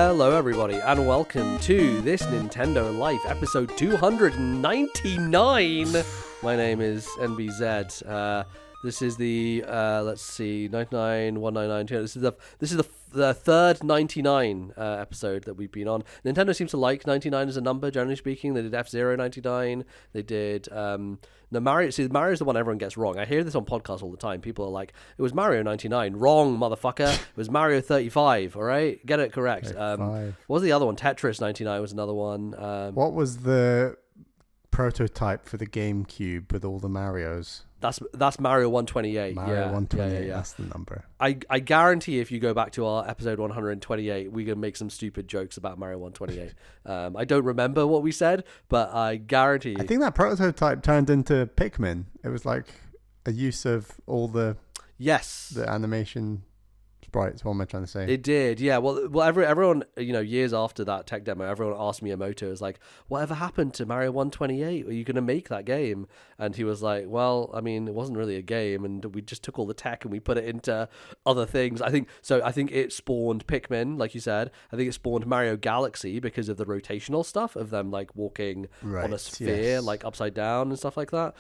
Hello everybody and welcome to This Nintendo Life episode 299. My name is NBZ. This is the let's see, 99, 199, This is the third 99 episode that we've been on. Nintendo seems to like 99 as a number, generally speaking. They did F-Zero 99. They did Mario. See, Mario's the one everyone gets wrong. I hear this on podcasts all the time. People are like, "It was Mario 99." Wrong, motherfucker. It was Mario 35. All right, get it correct. What was the other one? Tetris 99 was another one. What was the prototype for the GameCube with all the Marios? That's Mario 128. Mario 128, yeah. That's the number. I guarantee if you go back to our episode 128, we can make some stupid jokes about Mario 128. I don't remember what we said, but I guarantee. I think that prototype turned into Pikmin. It was like a use of all the animation sprites. What am I trying to say? It did, yeah. Well, everyone, years after that tech demo, everyone asked Miyamoto, is like, whatever happened to Mario 128? Are you going to make that game? And he was like, well, I mean, it wasn't really a game, and we just took all the tech and we put it into other things. I think it spawned Pikmin, like you said. I think it spawned Mario Galaxy because of the rotational stuff of them like walking on a sphere, like upside down and stuff like that.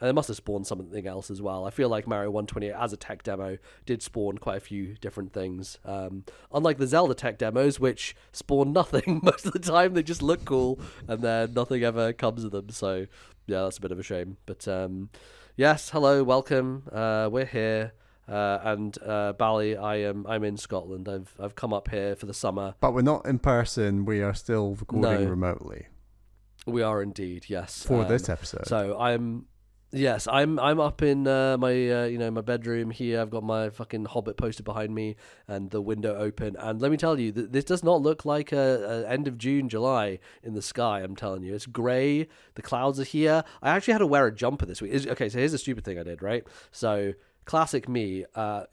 And it must have spawned something else as well. I feel like Mario 128 as a tech demo did spawn quite a few different things. Unlike the Zelda tech demos, which spawn nothing most of the time. They just look cool and then nothing ever comes of them. So yeah, that's a bit of a shame. But yes, hello, welcome. We're here. And Bally, I'm in Scotland. I've come up here for the summer. But we're not in person. We are still recording remotely. We are indeed, yes. For this episode. So I'm up in my my bedroom here. I've got my fucking Hobbit poster behind me and the window open. And let me tell you, this does not look like a end of June, July in the sky. I'm telling you, it's grey. The clouds are here. I actually had to wear a jumper this week. Okay, so here's the stupid thing I did. Right, so. Classic me,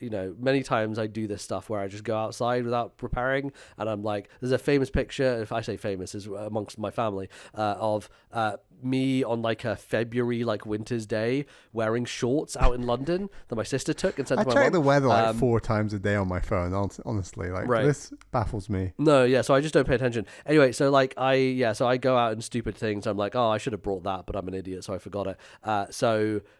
many times I do this stuff where I just go outside without preparing, and I'm like, there's a famous picture, if I say famous, is amongst my family, of me on like a February winter's day wearing shorts out in London that my sister took and sent to my mom. I check the weather 4 times a day on my phone, honestly. This baffles me. No, yeah, so I just don't pay attention. Anyway, so I go out in stupid things. I'm like, oh, I should have brought that, but I'm an idiot, so I forgot it.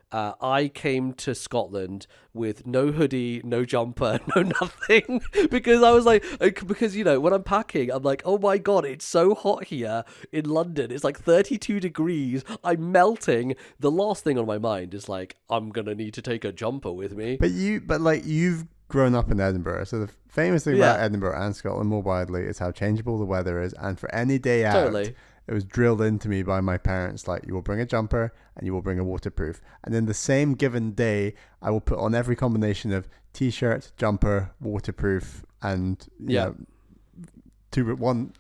I came to Scotland with no hoodie, no jumper, no nothing, because I was like, when I'm packing, I'm like, oh my God, it's so hot here in London. It's like 32 degrees. I'm melting. The last thing on my mind is like, I'm going to need to take a jumper with me. But you've grown up in Edinburgh. So the famous thing about Edinburgh and Scotland more widely is how changeable the weather is. And for any day out, totally. It was drilled into me by my parents, like, you will bring a jumper and you will bring a waterproof. And then the same given day, I will put on every combination of t-shirt, jumper, waterproof, and 1,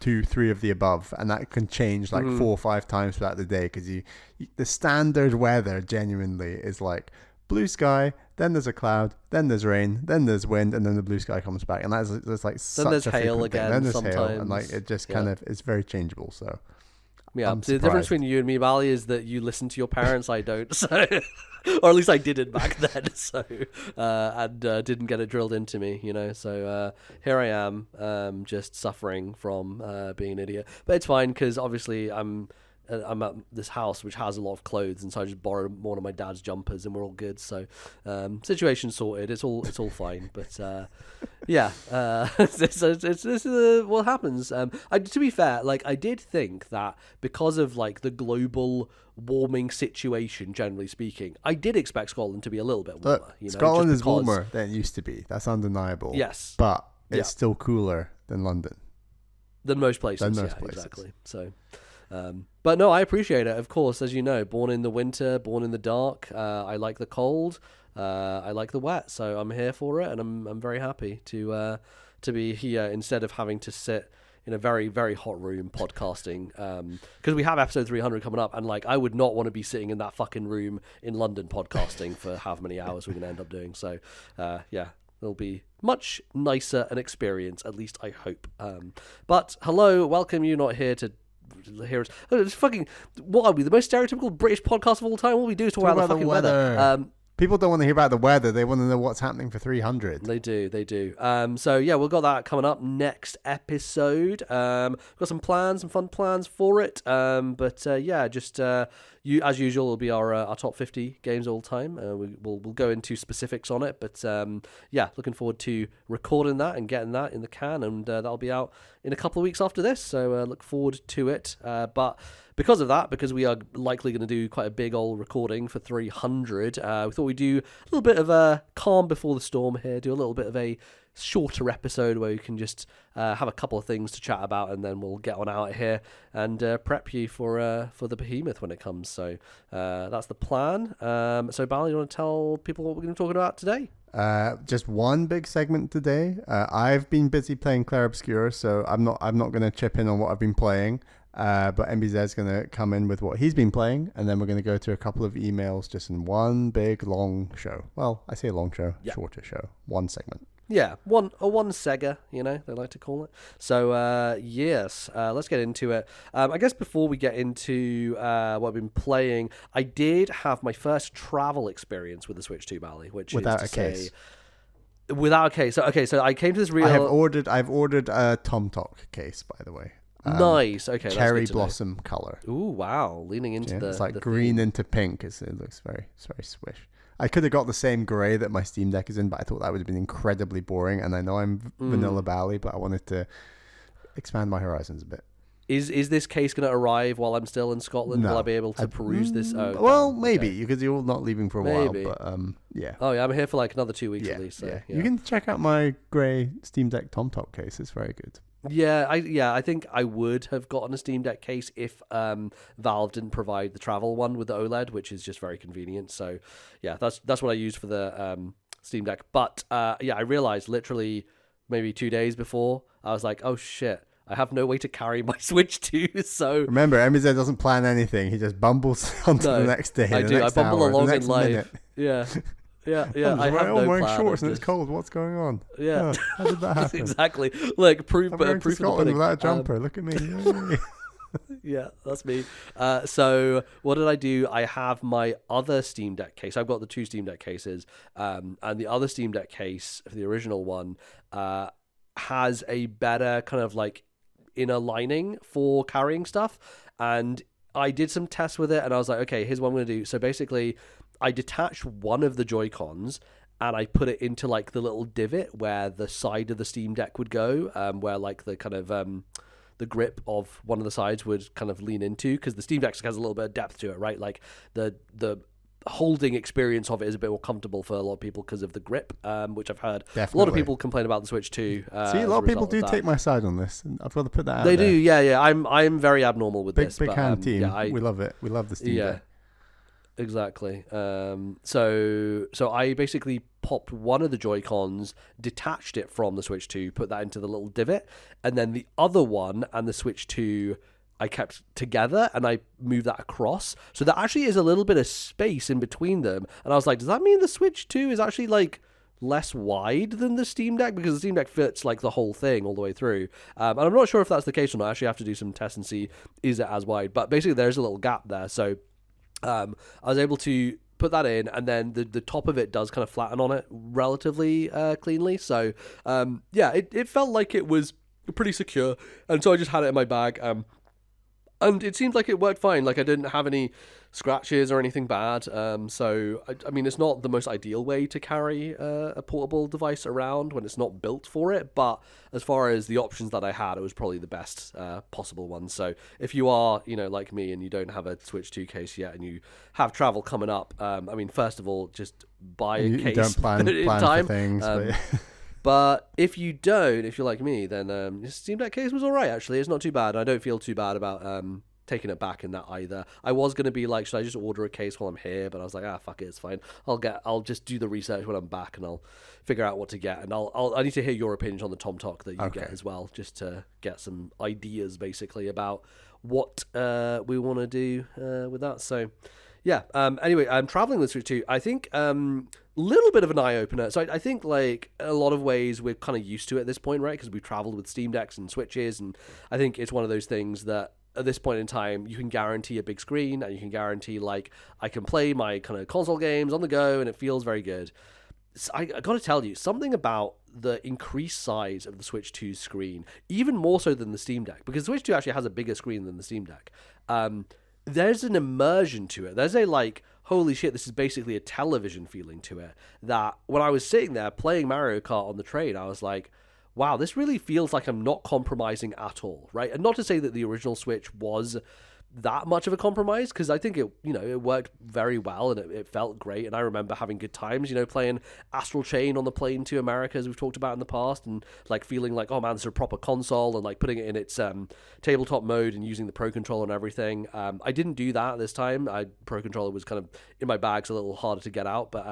2, 3 of the above. And that can change 4 or 5 times throughout the day, because the standard weather genuinely is like blue sky, then there's a cloud, then there's rain, then there's wind, and then the blue sky comes back. And that's like such then there's a hail again. Then there's sometimes. hail, and it just kind of is very changeable. So. Yeah, the difference between you and me, Bally, is that you listen to your parents. I don't, so, or at least I didn't back then. So, and didn't get it drilled into me, So here I am, just suffering from being an idiot. But it's fine, because obviously I'm at this house which has a lot of clothes, and so I just borrowed one of my dad's jumpers, and we're all good. So situation sorted. It's all fine. But this is what happens. To be fair, I did think that because of the global warming situation, generally speaking, I did expect Scotland to be a little bit warmer. Scotland is warmer than it used to be. That's undeniable. Yes, but it's still cooler than London. Than most places. Exactly. So. But no, I appreciate it. Of course, as you know, born in the winter, born in the dark. I like the cold. I like the wet. So I'm here for it, and I'm very happy to be here instead of having to sit in a very, very hot room podcasting. Because we have episode 300 coming up, and I would not want to be sitting in that fucking room in London podcasting for how many hours we're gonna end up doing. So it'll be much nicer an experience, at least I hope. But hello, welcome. You're not here to hear us. It's fucking, what are we, the most stereotypical British podcast of all time? All we do is talk about the fucking weather. People don't want to hear about the weather. They want to know what's happening for 300. They do. So yeah, we've got that coming up next episode. We've got some plans, some fun plans for it. But just you as usual will be our top 50 games all time. We'll go into specifics on it, but looking forward to recording that and getting that in the can, and that'll be out in a couple of weeks after this. So look forward to it. But because of that, because we are likely going to do quite a big old recording for 300, we thought we'd do a little bit of a calm before the storm here, do a little bit of a shorter episode where we can just have a couple of things to chat about, and then we'll get on out of here and prep you for the behemoth when it comes. So that's the plan. So Bal, you want to tell people what we're going to be talking about today? Just one big segment today. I've been busy playing Clair Obscur, so I'm not going to chip in on what I've been playing. But MBZ's going to come in with what he's been playing, and then we're going to go through a couple of emails just in one big long show. Well, I say long show, shorter show, one segment. Yeah, one Sega, they like to call it. So, yes, let's get into it. I guess before we get into what I've been playing, I did have my first travel experience with the Switch 2, Bally, which without is a case. Without a case. So I came to this real... I've ordered a TomTok case, by the way. Nice. Okay. Cherry blossom color. Ooh, wow! Leaning into it's like green into pink. It looks very swish. I could have got the same gray that my Steam Deck is in, but I thought that would have been incredibly boring. And I know I'm vanilla Bally, but I wanted to expand my horizons a bit. Is this case going to arrive while I'm still in Scotland? No. Will I be able to peruse this? Oh, well, maybe, because you're not leaving for a while. But yeah. Oh yeah, I'm here for like another 2 weeks at least. So, yeah. You can check out my grey Steam Deck TomTok case. It's very good. I think I would have gotten a Steam Deck case if Valve didn't provide the travel one with the OLED, which is just very convenient. So yeah, that's what I used for the Steam Deck. But I realized literally maybe 2 days before, I was like, oh shit, I have no way to carry my Switch 2. So remember, MZ doesn't plan anything. He just bumbles onto the next day. I do. I bumble along in life. Minute. Yeah. Yeah. I'm wearing shorts and it's cold. What's going on? Yeah. How did that happen? Exactly. Like proof. I'm going to proof Scotland without a jumper. Look at me. Yeah, that's me. So what did I do? I have my other Steam Deck case. I've got the two Steam Deck cases, and the other Steam Deck case, the original one, has a better kind of like inner lining for carrying stuff. And I did some tests with it, and I was like, okay, here's what I'm going to do. So basically, I detached one of the Joy-Cons and I put it into like the little divot where the side of the Steam Deck would go, where like the kind of the grip of one of the sides would kind of lean into, because the Steam Deck has a little bit of depth to it, right? Like the holding experience of it is a bit more comfortable for a lot of people because of the grip, which I've heard Definitely. A lot of people complain about the Switch 2. See, a lot of people do take my side on this, and I've got to put that out They there. do, yeah. I'm very abnormal with this. Big hand team. Yeah, we love it. We love the Steam Deck. Exactly. So I basically popped one of the Joy-Cons, detached it from the Switch 2, put that into the little divot, and then the other one and the Switch 2 I kept together, and I moved that across. So there actually is a little bit of space in between them. And I was like, does that mean the Switch 2 is actually like less wide than the Steam Deck? Because the Steam Deck fits like the whole thing all the way through. And I'm not sure if that's the case or not. I actually have to do some tests and see, is it as wide? But basically there's a little gap there. So I was able to put that in, and then the top of it does kind of flatten on it relatively cleanly. So it felt like it was pretty secure, and so I just had it in my bag, and it seemed like it worked fine. Like I didn't have any scratches or anything bad. So I mean, it's not the most ideal way to carry a portable device around when it's not built for it, but as far as the options that I had, it was probably the best possible one. So if you are, like me, and you don't have a Switch 2 case yet, and you have travel coming up, I mean, first of all, just buy a case. You don't plan in time. For things, but if you don't, if you're like me, then your Steam Deck case was all right, actually. It's not too bad. I don't feel too bad about taking it back in that either. I was going to be like, should I just order a case while I'm here? But I was like, fuck it, it's fine. I'll just do the research when I'm back, and I'll figure out what to get. And I need to hear your opinion on the TomTok that you get as well, just to get some ideas, basically, about what we want to do with that. So, yeah. Anyway, I'm traveling with Switch 2. I think little bit of an eye-opener. So I think, like, a lot of ways we're kind of used to it at this point, right? Because we've traveled with Steam Decks and Switches, and I think it's one of those things that at this point in time, you can guarantee a big screen, and you can guarantee like I can play my kind of console games on the go, and it feels very good. So I got to tell you, something about the increased size of the Switch 2's screen, even more so than the Steam Deck, because the Switch 2 actually has a bigger screen than the Steam Deck. There's an immersion to it. There's a like, holy shit, this is basically a television feeling to it. That when I was sitting there playing Mario Kart on the train, I was like, wow, this really feels like I'm not compromising at all, right? And not to say that the original Switch was that much of a compromise, because I think it, you know, it worked very well and it felt great. And I remember having good times, you know, playing Astral Chain on the plane to America, as we've talked about in the past, and like feeling like, oh man, this is a proper console, and like putting it in its tabletop mode and using the Pro Controller and everything. I didn't do that this time. Pro Controller was kind of in my bag, so a little harder to get out, but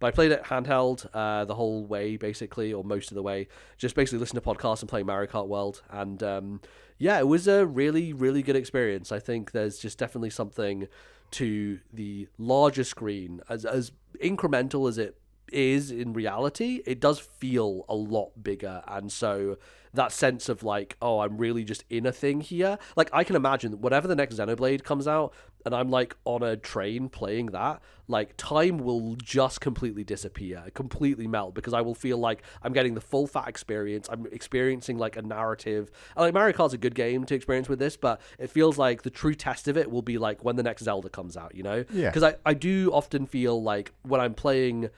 I played it handheld the whole way, basically, or most of the way. Just basically listening to podcasts and playing Mario Kart World. And yeah, it was a really, really good experience. I think there's just definitely something to the larger screen. As incremental as it is in reality, it does feel a lot bigger. And so that sense of like, oh, I'm really just in a thing here. Like, I can imagine whatever the next Xenoblade comes out and I'm like on a train playing that, like time will just completely disappear, completely melt, because I will feel like I'm getting the full fat experience. I'm experiencing like a narrative. And like Mario Kart's a good game to experience with this, but it feels like the true test of it will be like when the next Zelda comes out, you know? Yeah. Because I do often feel like when I'm playing,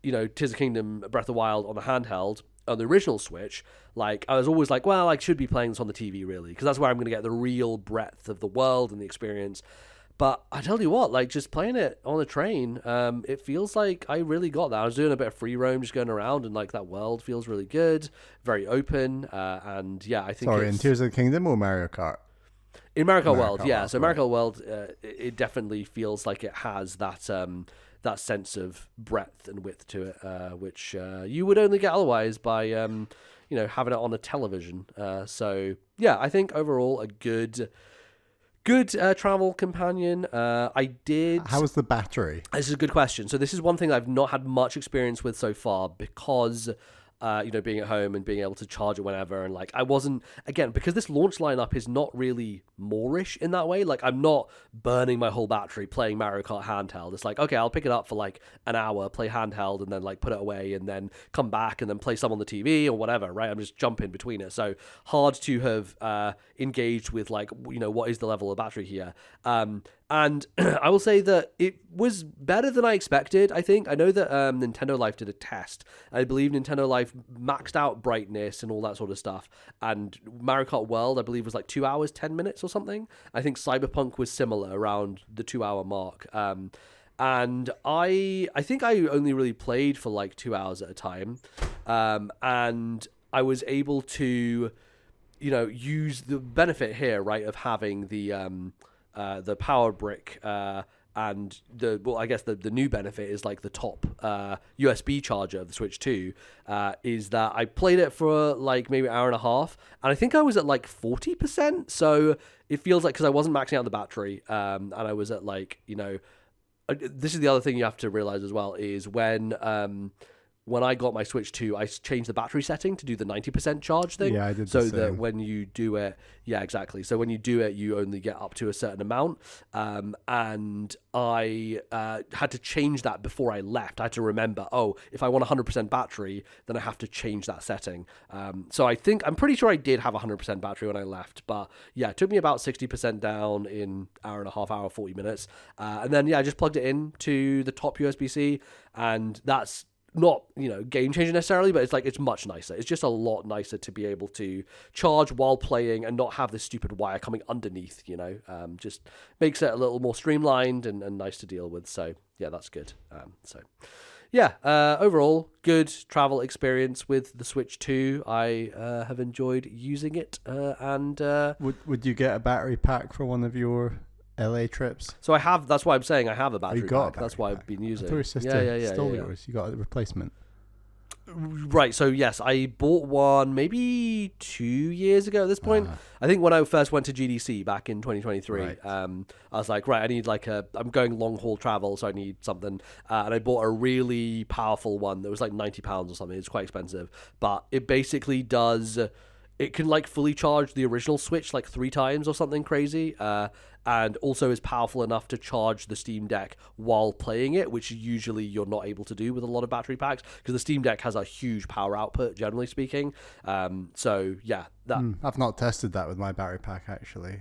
you know, Tears of the Kingdom, Breath of the Wild on the handheld, on the original Switch, like I was always like, well, I should be playing this on the TV, really, because that's where I'm going to get the real breadth of the world and the experience. But I tell you what, like just playing it on a train, it feels like I really got that. I was doing a bit of free roam, just going around, and like that world feels really good, very open, and yeah, I think. Sorry, in Tears of the Kingdom or Mario Kart? In Mario Kart World, yeah. World, So Mario Kart World, it definitely feels like it has that that sense of breadth and width to it, which you would only get otherwise by you know, having it on a television. So yeah, I think overall a good travel companion. I did. How was the battery? This is a good question. So this is one thing I've not had much experience with so far, because you know, being at home and being able to charge it whenever, and like I wasn't, again, because this launch lineup is not really Moorish in that way. Like I'm not burning my whole battery playing Mario Kart handheld. It's like, okay, I'll pick it up for like an hour, play handheld, and then like put it away, and then come back and then play some on the TV or whatever, right? I'm just jumping between it. So hard to have engaged with like, you know, what is the level of battery here. And I will say that it was better than I expected, I think. I know that NintendoLife did a test. I believe NintendoLife maxed out brightness and all that sort of stuff. And Mario Kart World, I believe, was like 2 hours, 10 minutes or something. I think Cyberpunk was similar, around the 2 hour mark. And I think I only really played for like 2 hours at a time. And I was able to, you know, use the benefit here, right, of having the power brick, and I guess the new benefit is like the top USB charger of the Switch 2, is that I played it for like maybe an hour and a half, and I think I was at like 40%. So it feels like, because I wasn't maxing out the battery, and I was at like, you know, this is the other thing you have to realize as well, is when I got my Switch 2, I changed the battery setting to do the 90% charge thing. Yeah, I did. So that when you do it, yeah, exactly. So when you do it, you only get up to a certain amount. And I had to change that before I left. I had to remember, oh, if I want 100% battery, then I have to change that setting. So I'm pretty sure I did have 100% battery when I left. But yeah, it took me about 60% down in hour and a half, 40 minutes. And then, yeah, I just plugged it in to the top USB-C, and that's not, you know, game changer necessarily, but it's like, it's much nicer. It's just a lot nicer to be able to charge while playing and not have this stupid wire coming underneath, you know. Just makes it a little more streamlined and nice to deal with. So yeah, that's good. So yeah, overall good travel experience with the Switch 2. I have enjoyed using it, and would you get a battery pack for one of your LA trips? So I have. That's why I'm saying I have a battery pack. That's why pack. I've been using. I thought your sister stole yours. You got a replacement. Right. So yes, I bought one maybe 2 years ago at this point. I think when I first went to GDC back in 2023, right. I was like, right, I need I'm going long haul travel, so I need something. And I bought a really powerful one that was like £90 or something. It's quite expensive, but it basically does. it can like fully charge the original Switch like 3 times or something crazy, and also is powerful enough to charge the Steam Deck while playing it, which usually you're not able to do with a lot of battery packs, because the Steam Deck has a huge power output, generally speaking. So yeah, I've not tested that with my battery pack, actually.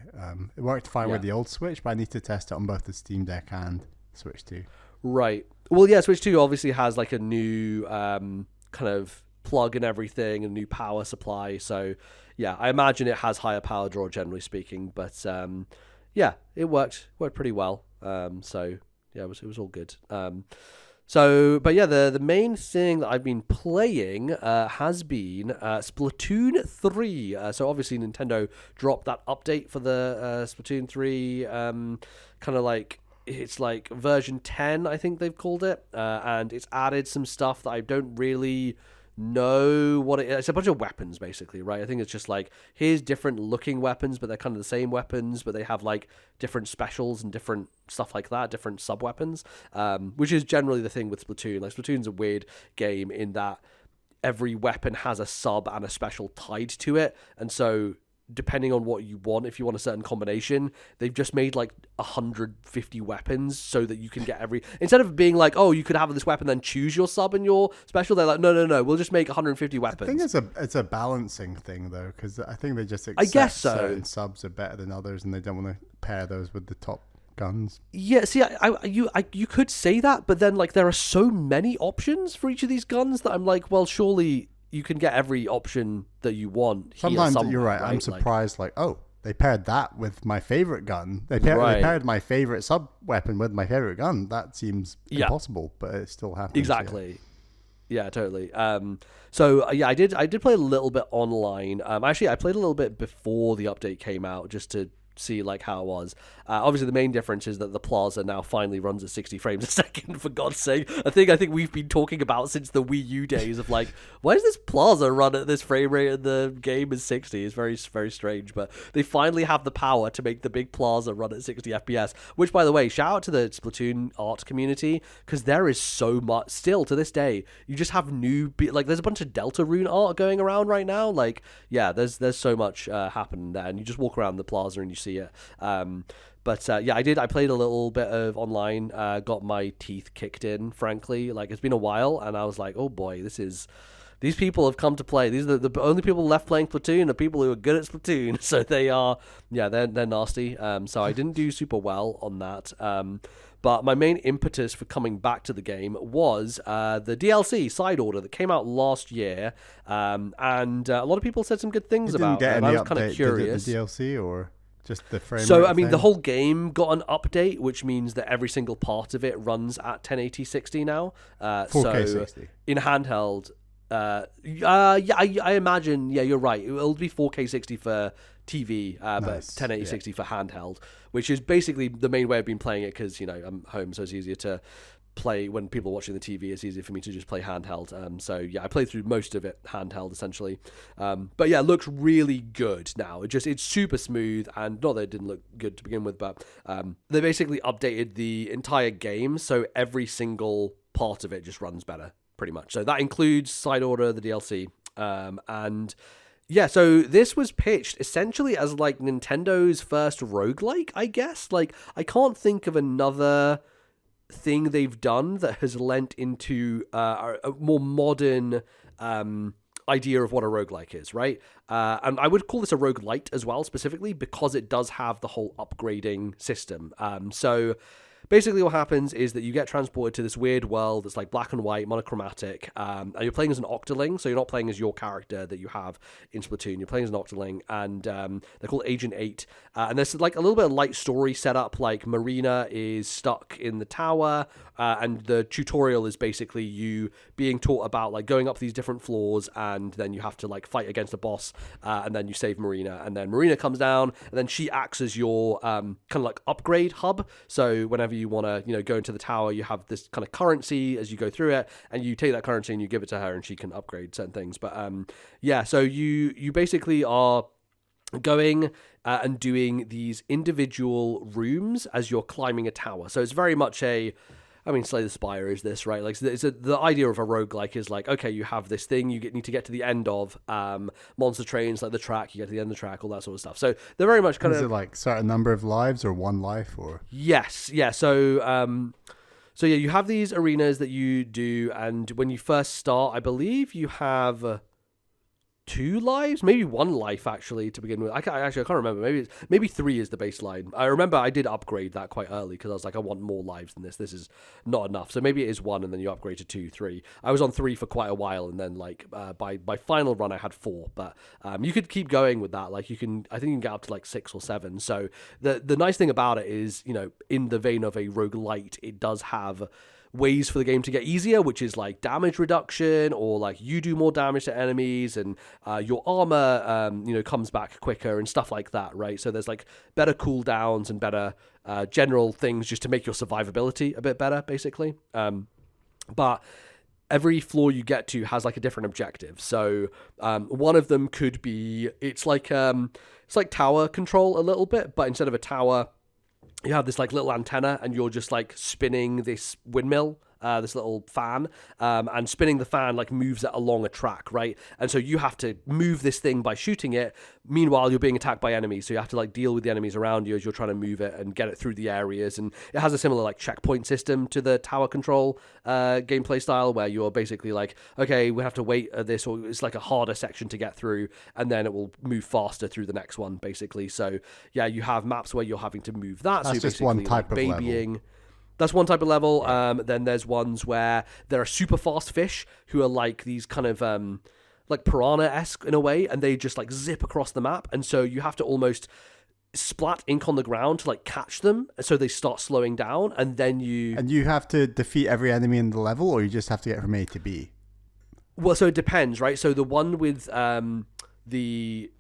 It worked fine with the old Switch, but I need to test it on both the Steam Deck and Switch 2. Right. Well, yeah, Switch 2 obviously has like a new kind of plug and everything, a new power supply. So yeah, I imagine it has higher power draw, generally speaking. But yeah, it worked pretty well. So yeah, it was all good. But yeah, the main thing that I've been playing has been Splatoon 3. So obviously Nintendo dropped that update for the Splatoon 3, kind of like, it's like version 10, I think they've called it, and it's added some stuff that I don't really know what it is. It's a bunch of weapons, basically, right? I think it's just like, here's different looking weapons, but they're kind of the same weapons, but they have like different specials and different stuff like that, different sub weapons, which is generally the thing with Splatoon. Like, Splatoon's a weird game in that every weapon has a sub and a special tied to it, and so depending on what you want, if you want a certain combination, they've just made like 150 weapons so that you can get instead of being like, oh, you could have this weapon then choose your sub and your special, they're like, no, we'll just make 150 weapons. I think it's a balancing thing though, because I think they just accept I guess so. certain subs are better than others, and they don't want to pair those with the top guns. Yeah, see, you could say that, but then like there are so many options for each of these guns that I'm like, well, surely you can get every option that you want. Sometimes you're right. I'm surprised, they paired that with my favorite gun. They paired my favorite sub weapon with my favorite gun. That seems impossible, but it still happens. Exactly. Yeah, totally. So I did play a little bit online. Actually, I played a little bit before the update came out, just to see like how it was. Obviously the main difference is that the plaza now finally runs at 60 frames a second, for God's sake. I think we've been talking about since the Wii U days of like, why does this plaza run at this frame rate and the game is 60? It's very, very strange, but they finally have the power to make the big plaza run at 60 FPS, which, by the way, shout out to the Splatoon art community, because there is so much still to this day. You just have there's a bunch of Deltarune art going around right now. Like, yeah, there's so much happening there, and you just walk around the plaza and you see it. I played a little bit of online, got my teeth kicked in, frankly. Like, it's been a while, and I was like, oh boy, these people have come to play. These are the only people left playing Splatoon are people who are good at Splatoon. So they're nasty. So I didn't do super well on that. But my main impetus for coming back to the game was the DLC side order that came out last year, and a lot of people said some good things about it. And I was kind of curious. Did it, the DLC or just the frame So, rate I mean, thing? the whole game got an update, which means that every single part of it runs at 1080 60 now. 4K 60. In handheld, I imagine, yeah, you're right. It'll be 4K 60 for TV, but 1080 60 for handheld, which is basically the main way I've been playing it, because, I'm home, so it's easier to play when people are watching the TV. It's easier for me to just play handheld. I played through most of it handheld, essentially. But yeah, it looks really good now. It's super smooth, and not that it didn't look good to begin with, but they basically updated the entire game, so every single part of it just runs better, pretty much. So that includes side order, the DLC, and yeah, so this was pitched essentially as like Nintendo's first roguelike, I guess. Like, I can't think of another thing they've done that has lent into a more modern idea of what a roguelike is, right? And I would call this a roguelite as well, specifically because it does have the whole upgrading system. So basically what happens is that you get transported to this weird world that's like black and white, monochromatic, and you're playing as an Octoling, so you're not playing as your character that you have in Splatoon. You're playing as an Octoling, and they're called Agent 8, and there's like a little bit of light story set up, like Marina is stuck in the tower, and the tutorial is basically you being taught about like going up these different floors, and then you have to like fight against a boss, and then you save Marina, and then Marina comes down, and then she acts as your kind of like upgrade hub. So whenever you want to go into the tower, you have this kind of currency as you go through it, and you take that currency and you give it to her, and she can upgrade certain things. But so you basically are going and doing these individual rooms as you're climbing a tower. So it's very much a I mean, Slay the Spire is this, right? Like, so the idea of a roguelike is like, okay, you have this thing you need to get to the end of. Monster trains, like the track, you get to the end of the track, all that sort of stuff. So they're very much kind of... Is it like certain number of lives or one life or... Yes, yeah. So yeah, you have these arenas that you do, and when you first start, I believe you have... 2 lives, maybe 1 life actually to begin with. I can't remember. Maybe 3 is the baseline. I remember I did upgrade that quite early because I was like, I want more lives than this. This is not enough. So maybe it is 1, and then you upgrade to 2, 3. I was on 3 for quite a while, and then like by final run I had 4. But you could keep going with that. Like I think you can get up to like 6 or 7. So the nice thing about it is, in the vein of a roguelite, it does have ways for the game to get easier, which is like damage reduction, or like you do more damage to enemies, and your armor comes back quicker and stuff like that, right? So there's like better cooldowns and better general things just to make your survivability a bit better, basically. But every floor you get to has like a different objective. So one of them could be it's like tower control a little bit, but instead of a tower, you have this like little antenna, and you're just like spinning this windmill, this little fan, and spinning the fan like moves it along a track, right? And so you have to move this thing by shooting it. Meanwhile, you're being attacked by enemies, so you have to like deal with the enemies around you as you're trying to move it and get it through the areas. And it has a similar like checkpoint system to the tower control gameplay style, where you're basically like, okay, we have to wait at this, or it's like a harder section to get through, and then it will move faster through the next one, basically. So yeah, you have maps where you're having to move that. That's so just one type of level. That's one type of level. Then there's ones where there are super fast fish who are like these kind of like piranha-esque in a way, and they just like zip across the map, and so you have to almost splat ink on the ground to like catch them, so they start slowing down, and then you have to defeat every enemy in the level, or you just have to get from A to B. Well, so it depends, right? So the one with the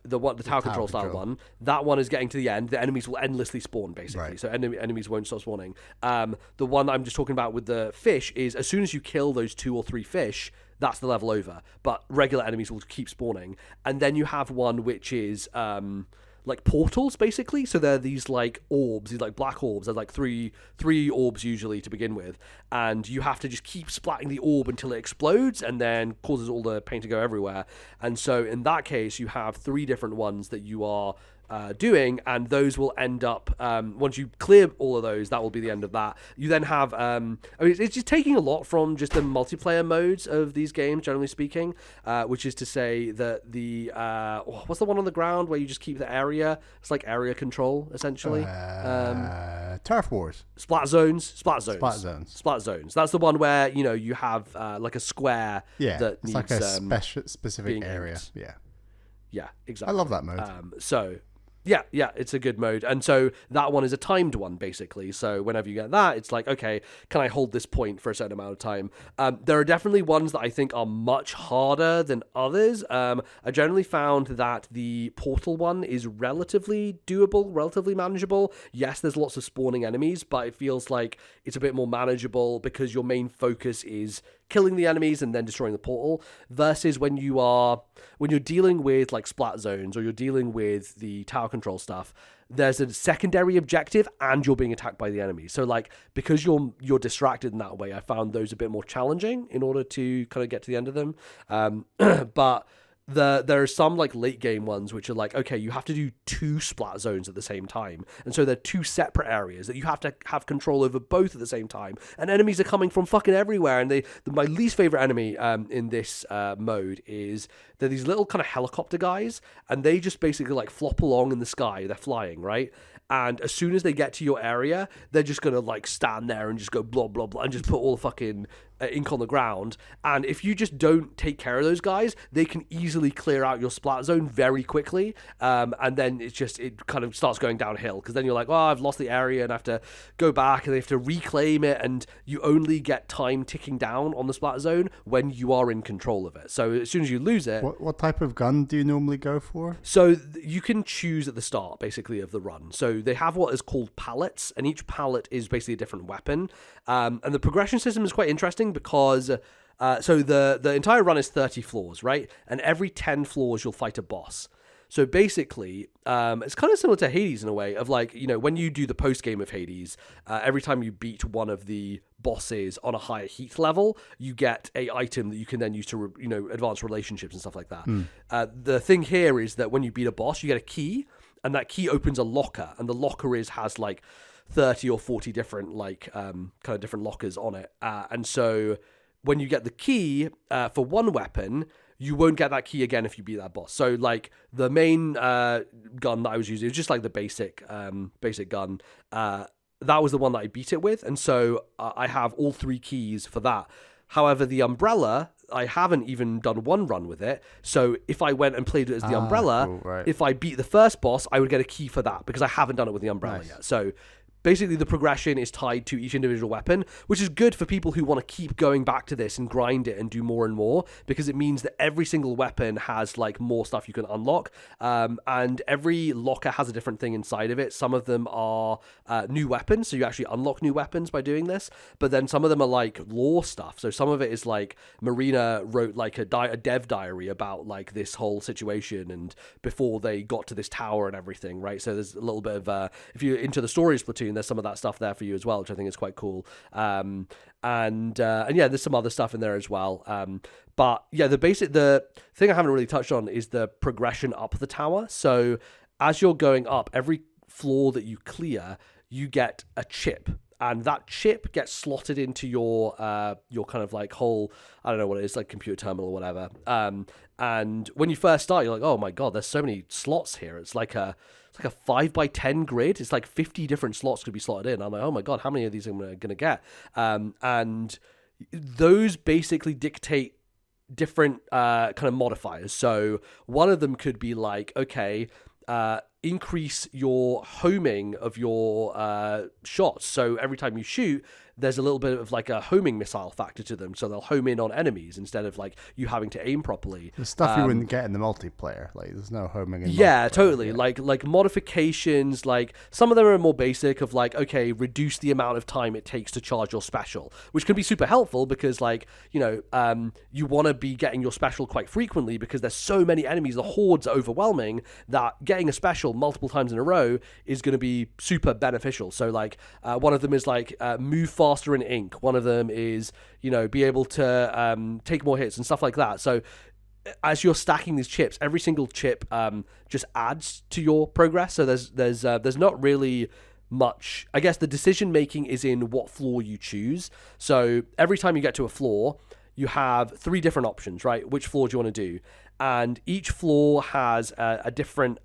tower control style one, that one is getting to the end. The enemies will endlessly spawn, basically. Right. So enemies won't stop spawning. The one I'm just talking about with the fish is, as soon as you kill those 2 or 3 fish, that's the level over. But regular enemies will keep spawning. And then you have one which is like portals, basically. So they're these like orbs, these like black orbs. There's like three orbs usually to begin with, and you have to just keep splatting the orb until it explodes and then causes all the paint to go everywhere. And so in that case, you have 3 different ones that you are doing, and those will end up once you clear all of those, that will be the end of that. You then have it's just taking a lot from just the multiplayer modes of these games, generally speaking, which is to say that the what's the one on the ground where you just keep the area? It's like area control, essentially. Turf Wars. Splat zones. That's the one where you have like a square that it's needs like a specific area. Yeah, exactly. I love that mode. Yeah, it's a good mode. And so that one is a timed one, basically. So whenever you get that, it's like, okay, can I hold this point for a certain amount of time? There are definitely ones that I think are much harder than others. I generally found that the portal one is relatively doable, relatively manageable. Yes, there's lots of spawning enemies, but it feels like it's a bit more manageable because your main focus is killing the enemies and then destroying the portal, versus when you're dealing with like splat zones, or you're dealing with the tower control stuff, there's a secondary objective and you're being attacked by the enemy. So like, because you're distracted in that way, I found those a bit more challenging in order to kind of get to the end of them. But there are some like late game ones which are like, okay, you have to do 2 splat zones at the same time, and so they're 2 separate areas that you have to have control over both at the same time, and enemies are coming from fucking everywhere. And my least favorite enemy in this mode is they're these little kind of helicopter guys, and they just basically like flop along in the sky. They're flying, right? And as soon as they get to your area, they're just gonna like stand there and just go blah blah blah and just put all the fucking ink on the ground. And if you just don't take care of those guys, they can easily clear out your splat zone very quickly. And then it kind of starts going downhill, because then you're like, oh, I've lost the area and I have to go back, and they have to reclaim it. And you only get time ticking down on the splat zone when you are in control of it. So as soon as you lose it, what type of gun do you normally go for? So you can choose at the start, basically, of the run. So they have what is called pallets, and each pallet is basically a different weapon. And the progression system is quite interesting because so the entire run is 30 floors, right? And every 10 floors you'll fight a boss. So basically, it's kind of similar to Hades in a way of like, when you do the post game of Hades, every time you beat one of the bosses on a higher heat level, you get a item that you can then use to, advance relationships and stuff like that. The thing here is that when you beat a boss, you get a key, and that key opens a locker, and the locker has like 30 or 40 different like kind of different lockers on it. And so when you get the key for one weapon, you won't get that key again if you beat that boss. So like the main gun that I was using, it was just like the basic gun. That was the one that I beat it with. And so I have all 3 keys for that. However, the umbrella, I haven't even done one run with it. So if I went and played it as the umbrella, cool, right. if I beat the first boss, I would get a key for that because I haven't done it with the umbrella yet. So basically, the progression is tied to each individual weapon, which is good for people who want to keep going back to this and grind it and do more and more, because it means that every single weapon has like more stuff you can unlock, and every locker has a different thing inside of it. Some of them are new weapons, so you actually unlock new weapons by doing this, but then some of them are like lore stuff. So some of it is like Marina wrote like a dev diary about like this whole situation and before they got to this tower and everything, right? So there's a little bit of if you're into the story of Splatoon, there's some of that stuff there for you as well, which I think is quite cool. And yeah, there's some other stuff in there as well. But yeah, the thing I haven't really touched on is the progression up the tower. So as you're going up, every floor that you clear, you get a chip. And that chip gets slotted into your kind of like whole, I don't know what it is, like computer terminal or whatever. And when you first start, you're like, oh my God, there's so many slots here. It's like a 5x10 grid. It's like 50 different slots could be slotted in. I'm like, oh my God, how many of these am I going to get? And those basically dictate different kind of modifiers. So one of them could be like, okay, increase your homing of your shots. So every time you shoot, there's a little bit of like a homing missile factor to them, so they'll home in on enemies instead of like you having to aim properly. The stuff you wouldn't get in the multiplayer, like there's no homing in yeah, totally. Yeah. Like modifications, like some of them are more basic of like, okay, reduce the amount of time it takes to charge your special, which can be super helpful because like, you want to be getting your special quite frequently because there's so many enemies, the hordes are overwhelming, that getting a special multiple times in a row is going to be super beneficial. So like one of them is like move faster in ink. One of them is, be able to take more hits and stuff like that. So as you're stacking these chips, every single chip just adds to your progress. So there's not really much. I guess the decision making is in what floor you choose. So every time you get to a floor, you have 3 different options, right? Which floor do you want to do? And each floor has a different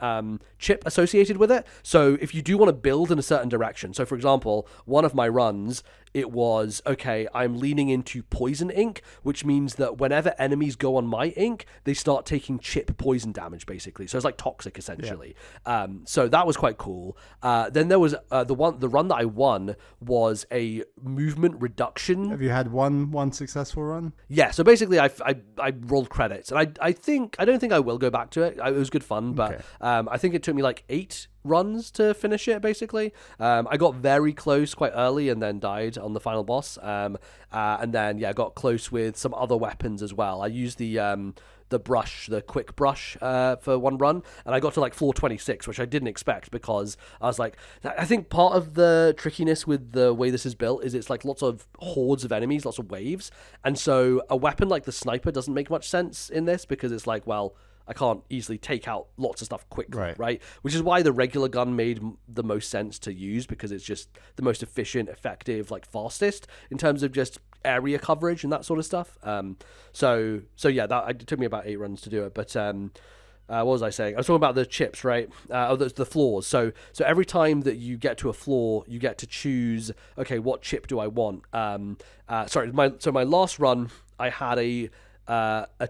chip associated with it. So if you do want to build in a certain direction, so for example, one of my runs, it was, okay, I'm leaning into poison ink, which means that whenever enemies go on my ink, they start taking chip poison damage, basically. So it's like toxic, essentially. Yeah. So that was quite cool. Then there was the run that I won was a movement reduction. Have you had one successful run? Yeah, so basically I rolled credits, and I don't think I will go back to it. It was good fun, but okay. I think it took me like 8 runs to finish it, basically. I got very close quite early and then died on the final boss. And then, yeah, I got close with some other weapons as well. I used the quick brush for one run, and I got to like floor 26, which I didn't expect because I was like, I think part of the trickiness with the way this is built is it's like lots of hordes of enemies, lots of waves, and so a weapon like the sniper doesn't make much sense in this because it's like, well, I can't easily take out lots of stuff quickly, right? Which is why the regular gun made the most sense to use, because it's just the most efficient, effective, like fastest in terms of just area coverage and that sort of stuff. So yeah, it took me about 8 runs to do it. But what was I saying? I was talking about the chips, right? The floors. So every time that you get to a floor, you get to choose, okay, what chip do I want? My last run, I had a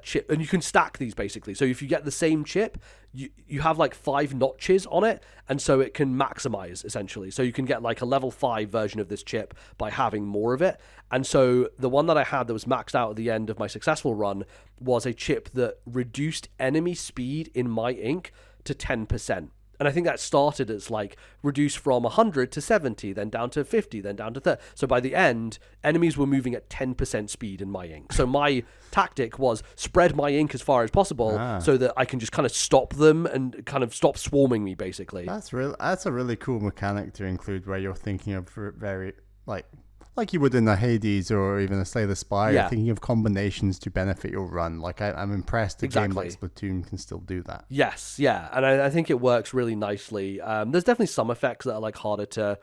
chip, and you can stack these basically. So if you get the same chip, you have like 5 notches on it, and so it can maximize essentially. So you can get like a level 5 version of this chip by having more of it. And so the one that I had that was maxed out at the end of my successful run was a chip that reduced enemy speed in my ink to 10%. And I think that started as like reduced from 100 to 70, then down to 50, then down to 30. So by the end, enemies were moving at 10% speed in my ink. So my tactic was spread my ink as far as possible so that I can just kind of stop them and kind of stop swarming me, basically. That's a really cool mechanic to include, where you're thinking of very like you would in a Hades or even a Slay the Spire, you're thinking of combinations to benefit your run. Like I'm impressed a game like Splatoon can still do that. Yes, yeah, and I think it works really nicely. There's definitely some effects that are like harder to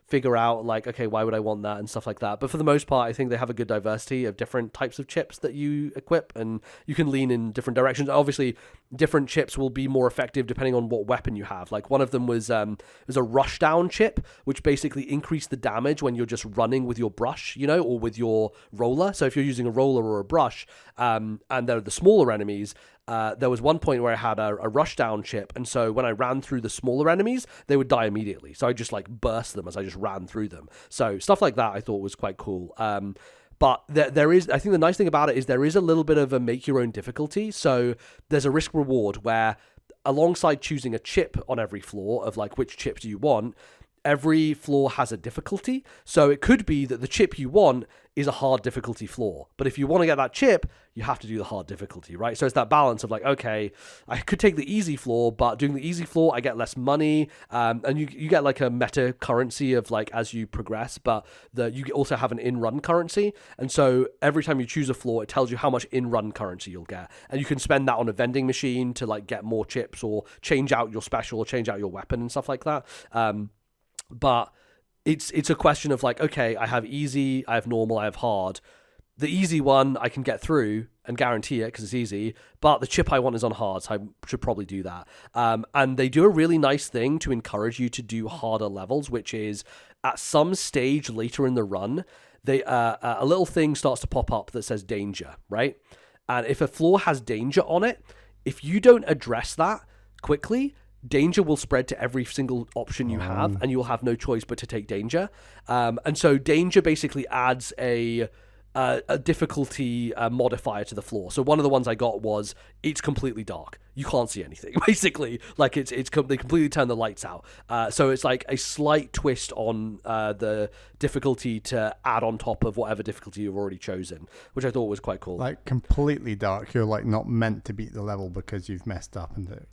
figure out, like, okay, why would I want that and stuff like that. But for the most part, I think they have a good diversity of different types of chips that you equip, and you can lean in different directions. Obviously, different chips will be more effective depending on what weapon you have. Like one of them was a rushdown chip, which basically increased the damage when you're just running with your brush, you know, or with your roller. So if you're using a roller or a brush, and they're the smaller enemies, there was one point where I had a rushdown chip, and so when I ran through the smaller enemies, they would die immediately. So I just like burst them as I just ran through them. So stuff like that I thought was quite cool. But there is, I think the nice thing about it is there is a little bit of a make your own difficulty. So there's a risk reward where, alongside choosing a chip on every floor of like which chip do you want, every floor has a difficulty. So it could be that the chip you want is a hard difficulty floor, but if you want to get that chip, you have to do the hard difficulty, right? So it's that balance of like, okay, I could take the easy floor, but doing the easy floor, I get less money, and you get like a meta currency of like as you progress, but you also have an in-run currency, and so every time you choose a floor, it tells you how much in-run currency you'll get, and you can spend that on a vending machine to like get more chips or change out your special or change out your weapon and stuff like that. But it's a question of like, okay, I have easy, I have normal, I have hard. The easy one I can get through and guarantee it because it's easy, but the chip I want is on hard, so I should probably do that. And they do a really nice thing to encourage you to do harder levels, which is at some stage later in the run, a little thing starts to pop up that says danger, right? And if a floor has danger on it, if you don't address that quickly, danger will spread to every single option you have, and you'll have no choice but to take danger. And so danger basically adds a difficulty modifier to the floor. So one of the ones I got was it's completely dark. You can't see anything, basically. Like they completely turn the lights out. So it's like a slight twist on the difficulty to add on top of whatever difficulty you've already chosen, which I thought was quite cool. Like completely dark. You're like not meant to beat the level because you've messed up and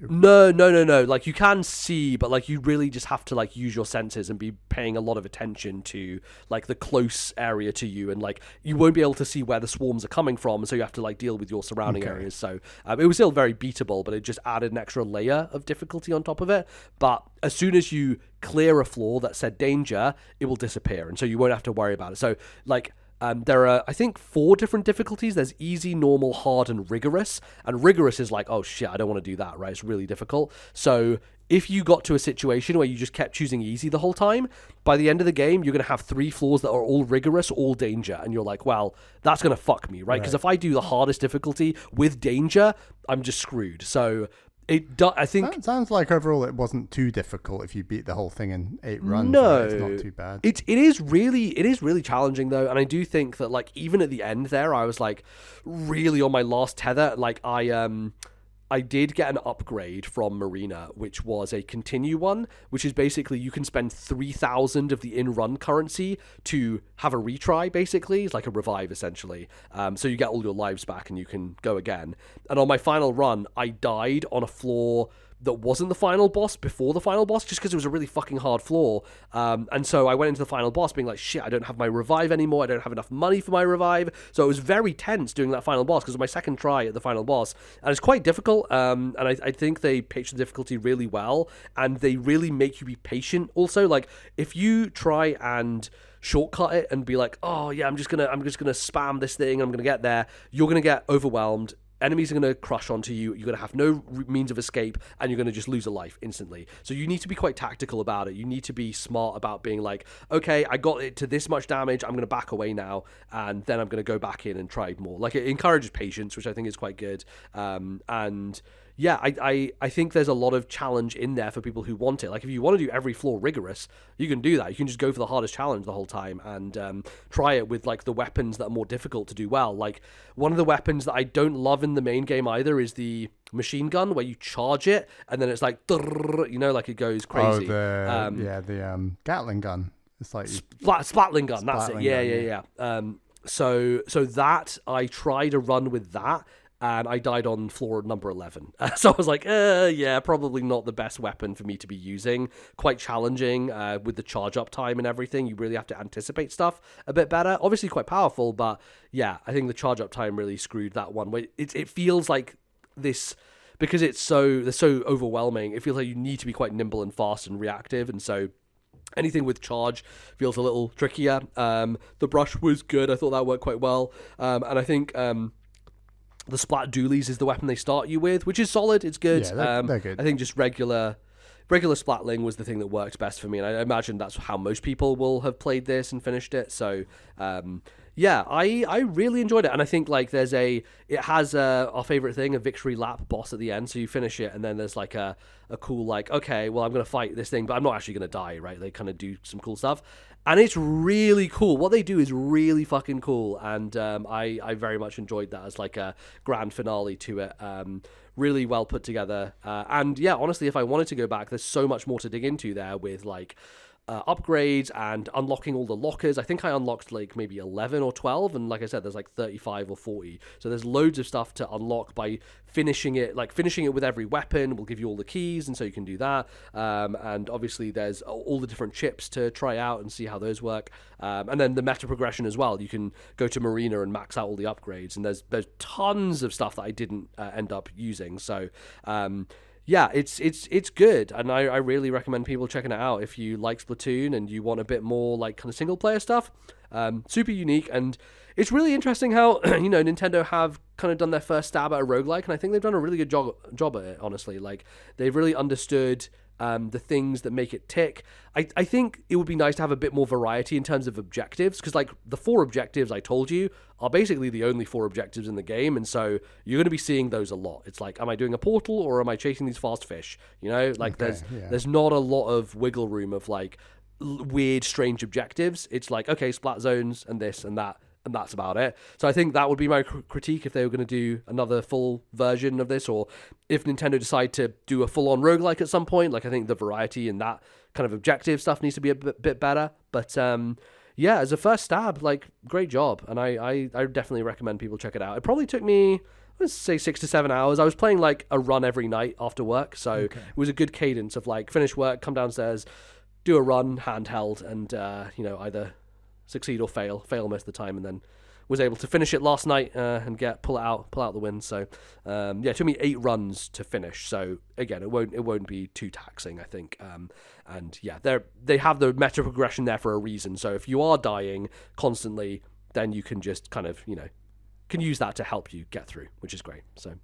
No. Like you can see, but like you really just have to like use your senses and be paying a lot of attention to like the close area to you, and like you won't be able to see where the swarms are coming from, so you have to like deal with your surrounding areas. So it was still very beatable, but it just added an extra layer of difficulty on top of it. But as soon as you clear a floor that said danger, it will disappear, and so you won't have to worry about it. So like there are, I think, 4 different difficulties. There's easy, normal, hard, and rigorous. And rigorous is like, oh shit, I don't want to do that, right? It's really difficult. So if you got to a situation where you just kept choosing easy the whole time, by the end of the game, you're going to have 3 floors that are all rigorous, all danger. And you're like, well, that's going to fuck me, right? Because if I do the hardest difficulty with danger, I'm just screwed. So I think that sounds like overall it wasn't too difficult if you beat the whole thing in 8 runs. No, right? It's not too bad. It is really challenging though, and I do think that like even at the end there, I was like really on my last tether. Like I did get an upgrade from Marina, which was a continue one, which is basically you can spend 3,000 of the in-run currency to have a retry, basically. It's like a revive, essentially. So you get all your lives back and you can go again. And on my final run, I died on a floor that wasn't the final boss before the final boss, just because it was a really fucking hard floor. And so I went into the final boss being like, shit, I don't have my revive anymore. I don't have enough money for my revive. So it was very tense doing that final boss because it was my second try at the final boss. And it's quite difficult. And I think they pitch the difficulty really well. And they really make you be patient also. Like if you try and shortcut it and be like, oh yeah, I'm just gonna spam this thing, I'm gonna get there, you're gonna get overwhelmed. Enemies are going to crush onto you. You're going to have no means of escape, and you're going to just lose a life instantly. So you need to be quite tactical about it. You need to be smart about being like, okay, I got it to this much damage. I'm going to back away now, and then I'm going to go back in and try more. Like it encourages patience, which I think is quite good. And yeah, I think there's a lot of challenge in there for people who want it. Like, if you want to do every floor rigorous, you can do that. You can just go for the hardest challenge the whole time and try it with, like, the weapons that are more difficult to do well. Like, one of the weapons that I don't love in the main game either is the machine gun, where you charge it and then it's like, like it goes crazy. The Gatling gun. It's like Splatling gun. That's it. Yeah. So that I tried a run with that, and I died on floor number 11. So I was like, probably not the best weapon for me to be using. Quite challenging with the charge up time and everything. You really have to anticipate stuff a bit better. Obviously quite powerful, but yeah, I think the charge up time really screwed that one. It feels like this, because they're so overwhelming, it feels like you need to be quite nimble and fast and reactive, and so anything with charge feels a little trickier. The brush was good. I thought that worked quite well. And I think the splat doolies is the weapon they start you with, which is solid. It's good. Yeah, they're good. I think just regular splatling was the thing that worked best for me, and I imagine that's how most people will have played this and finished it. So I really enjoyed it, and I think like it has our favorite thing, a victory lap boss at the end. So you finish it, and then there's like a cool, like, okay, well, I'm gonna fight this thing, but I'm not actually gonna die, right? They kind of do some cool stuff, and it's really cool. What they do is really fucking cool, and I very much enjoyed that as like a grand finale to it. Really well put together, and yeah, honestly, if I wanted to go back, there's so much more to dig into there with like upgrades and unlocking all the lockers. I think I unlocked like maybe 11 or 12, and like I said, there's like 35 or 40, so there's loads of stuff to unlock by finishing it with every weapon will give you all the keys, and so you can do that, and obviously there's all the different chips to try out and see how those work, and then the meta progression as well. You can go to Marina and max out all the upgrades, and there's tons of stuff that I didn't end up using, so yeah, it's good, and I really recommend people checking it out if you like Splatoon and you want a bit more like kind of single player stuff. Super unique, and it's really interesting how Nintendo have kind of done their first stab at a roguelike, and I think they've done a really good job at it, honestly. Like, they've really understood the things that make it tick. I think it would be nice to have a bit more variety in terms of objectives, because like the 4 objectives I told you are basically the only 4 objectives in the game, and so you're going to be seeing those a lot. It's like, am I doing a portal or am I chasing these fast fish? There's not a lot of wiggle room of like weird, strange objectives. It's like, okay, splat zones and this and that, and that's about it. So I think that would be my critique if they were going to do another full version of this, or if Nintendo decide to do a full-on roguelike at some point. Like, I think the variety and that kind of objective stuff needs to be a bit better. But yeah, as a first stab, like, great job, and I definitely recommend people check it out. It probably took me, let's say, 6 to 7 hours. I was playing like a run every night after work, so It was a good cadence of like finish work, come downstairs, do a run handheld, and either succeed or fail most of the time, and then was able to finish it last night and pull out the win. So it took me 8 runs to finish. So again, it won't be too taxing, I think. And yeah, they have the meta progression there for a reason. So if you are dying constantly, then you can just kind of can use that to help you get through, which is great. So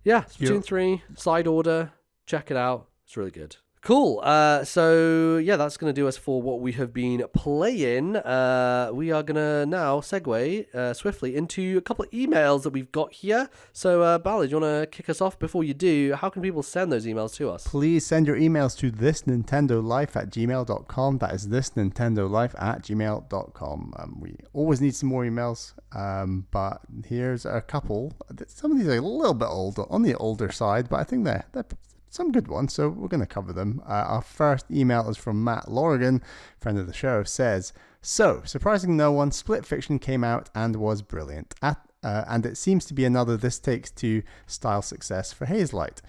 yeah, Splatoon 3 side order, check it out. It's really good. Cool. So yeah, that's going to do us for what we have been playing. We are going to now segue swiftly into a couple of emails that we've got here. So Ballard, you want to kick us off? Before you do, how can people send those emails to us? Please send your emails to ThisNintendoLife@gmail.com. That is ThisNintendoLife@gmail.com. We always need some more emails, but here's a couple. Some of these are a little bit on the older side, but I think they're some good ones, so we're going to cover them. Our first email is from Matt Lorrigan, friend of the show, says, so, surprising no one, Split Fiction came out and was brilliant. And it seems to be another This Takes Two style success for Hazelight.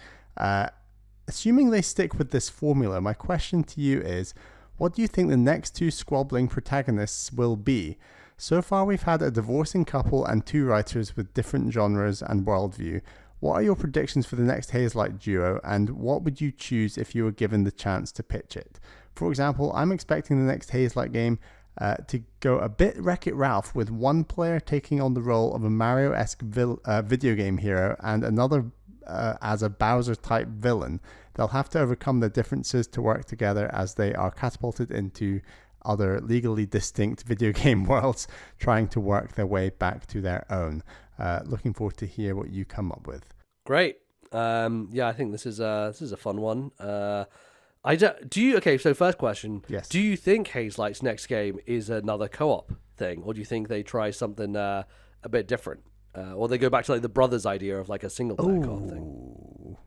Assuming they stick with this formula, my question to you is, what do you think the next 2 squabbling protagonists will be? So far we've had a divorcing couple and 2 writers with different genres and worldview. What are your predictions for the next Hazelight duo, and what would you choose if you were given the chance to pitch it? For example, I'm expecting the next Hazelight game to go a bit Wreck-It Ralph, with one player taking on the role of a Mario-esque video game hero and another as a Bowser-type villain. They'll have to overcome their differences to work together as they are catapulted into other legally distinct video game worlds, trying to work their way back to their own. Looking forward to hear what you come up with. Great. Yeah, I think this is a fun one. Okay, so first question. Yes. Do you think Hazelight's next game is another co-op thing, or do you think they try something a bit different? Or they go back to like the brothers idea of like a single player co-op thing?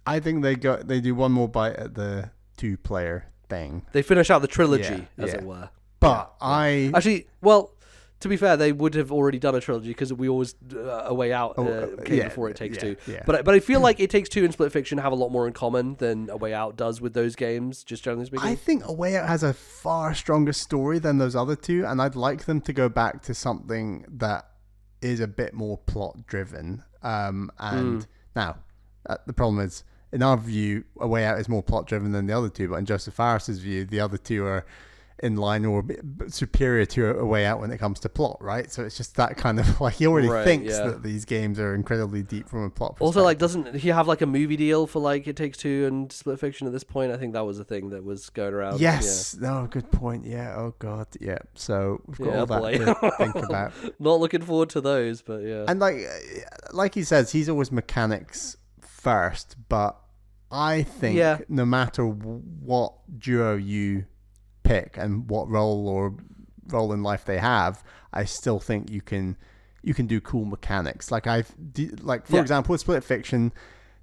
I think they do one more bite at the 2-player thing. They finish out the trilogy, as it were. But Actually, well, to be fair, they would have already done a trilogy because we always A Way Out came before It Takes Two. Yeah. But I feel like It Takes Two and Split Fiction have a lot more in common than A Way Out does with those games, just generally speaking. I think A Way Out has a far stronger story than those other two, and I'd like them to go back to something that is a bit more plot driven. Now, the problem is, in our view, A Way Out is more plot driven than the other two, but in Joseph Fares's view, the other two are in line or a bit superior to A Way Out when it comes to plot, right? So it's just that kind of like, he already thinks that these games are incredibly deep from a plot perspective. Also, like, doesn't he have like a movie deal for like It Takes Two and Split Fiction at this point? I think that was a thing that was going around. Yes. Yeah. No, good point. Yeah. Oh God. Yeah. So we've got all that to think about. Not looking forward to those, but yeah. And like he says, he's always mechanics first, but I think no matter what duo you pick and what role in life they have, I still think you can do cool mechanics. Like for example, with Split Fiction,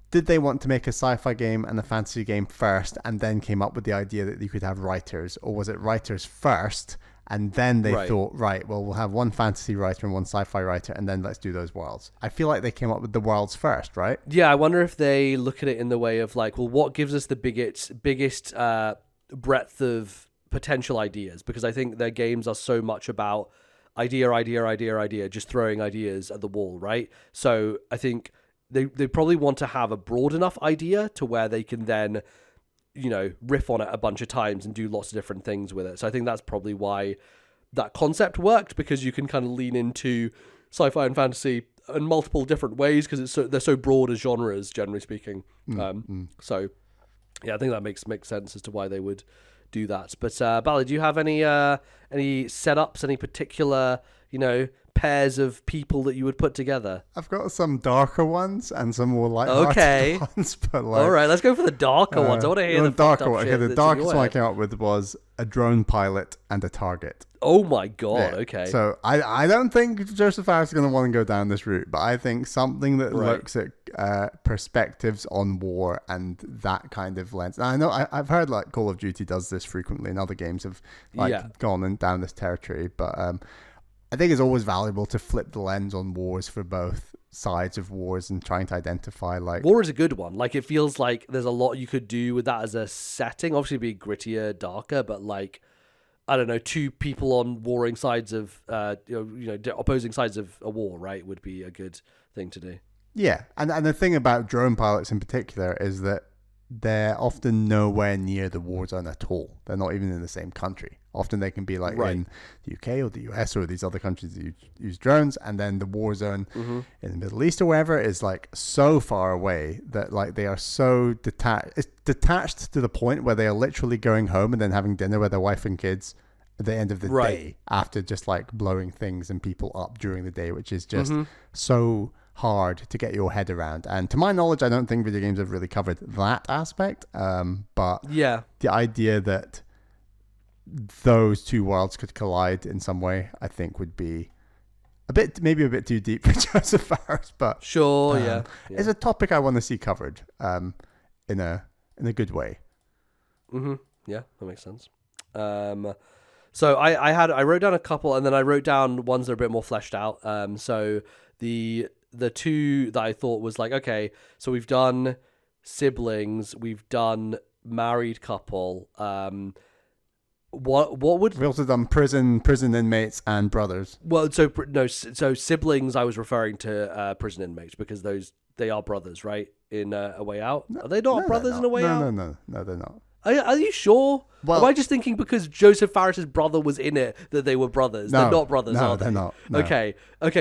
did they want to make a sci-fi game and a fantasy game first, and then came up with the idea that you could have writers, or was it writers first and then they thought, right, well, we'll have one fantasy writer and one sci-fi writer, and then let's do those worlds? I feel like they came up with the worlds first, right? Yeah, I wonder if they look at it in the way of like, well, what gives us the biggest breadth of potential ideas? Because I think their games are so much about idea, just throwing ideas at the wall, right? So I think they probably want to have a broad enough idea to where they can then, riff on it a bunch of times and do lots of different things with it. So I think that's probably why that concept worked, because you can kind of lean into sci-fi and fantasy in multiple different ways because they're so broad as genres, generally speaking. So yeah, I think that makes sense as to why they would do that. But Bally, do you have any setups, any particular pairs of people that you would put together? I've got some darker ones and some more light-hearted ones. But all right, let's go for the darker ones. I want to hear the darker one. Okay, the darkest one I came up with was a drone pilot and a target. Oh my god! Okay. So I don't think Joseph Fares is going to want to go down this route, but I think something that looks at perspectives on war and that kind of lens. And I know I've heard like Call of Duty does this frequently, and other games have gone and down this territory. But I think it's always valuable to flip the lens on wars for both sides of wars and trying to identify like... War is a good one. Like, it feels like there's a lot you could do with that as a setting. Obviously, it'd be grittier, darker, but like, I don't know, two people on warring sides of, opposing sides of a war, right, would be a good thing to do. Yeah, and the thing about drone pilots in particular is that they're often nowhere near the war zone at all. They're not even in the same country. Often they can be like in the UK or the US or these other countries that use drones, and then the war zone in the Middle East or wherever is like so far away that like they are so detached. It's detached to the point where they are literally going home and then having dinner with their wife and kids at the end of the day after just like blowing things and people up during the day, which is just so hard to get your head around. And to my knowledge, I don't think video games have really covered that aspect. But the idea that those two worlds could collide in some way, I think would be maybe a bit too deep for Joseph Fares, but it's a topic I want to see covered in a good way. Yeah, that makes sense. So I wrote down a couple, and then I wrote down ones that are a bit more fleshed out. So the two that I thought was like, okay, so we've done siblings, we've done married couple. What would... We've also done prison inmates and brothers. Well, so siblings, I was referring to prison inmates because they are brothers, right? In A Way Out, are they not brothers in A Way Out? No, they're not. Are you sure? Well, am I just thinking because Joseph Fares' brother was in it that they were brothers? No, they're not brothers, are they? They're not. No. Okay.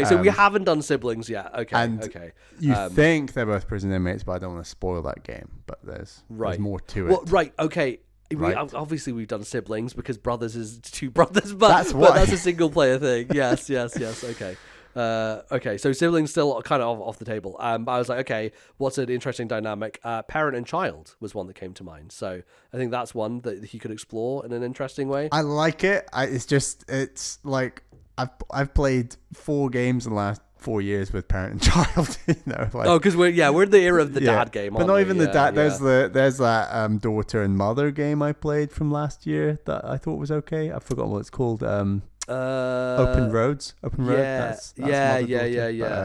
So we haven't done siblings yet. Okay. You think they're both prison inmates, but I don't want to spoil that game. But there's more to it. Well, right. Okay. Obviously, we've done siblings because brothers is two brothers, but that's a single player thing. Yes. Okay. Okay, so siblings still kind of off the table. But I was like, okay, what's an interesting dynamic? Parent and child was one that came to mind. So I think that's one that he could explore in an interesting way. I like it. It's like I've played 4 games in the last 4 years with parent and child. Like, because we're in the era of the dad game, but not even the dad. Yeah. There's that daughter and mother game I played from last year that I thought was okay. I forgot what it's called. Open Road. That's yeah.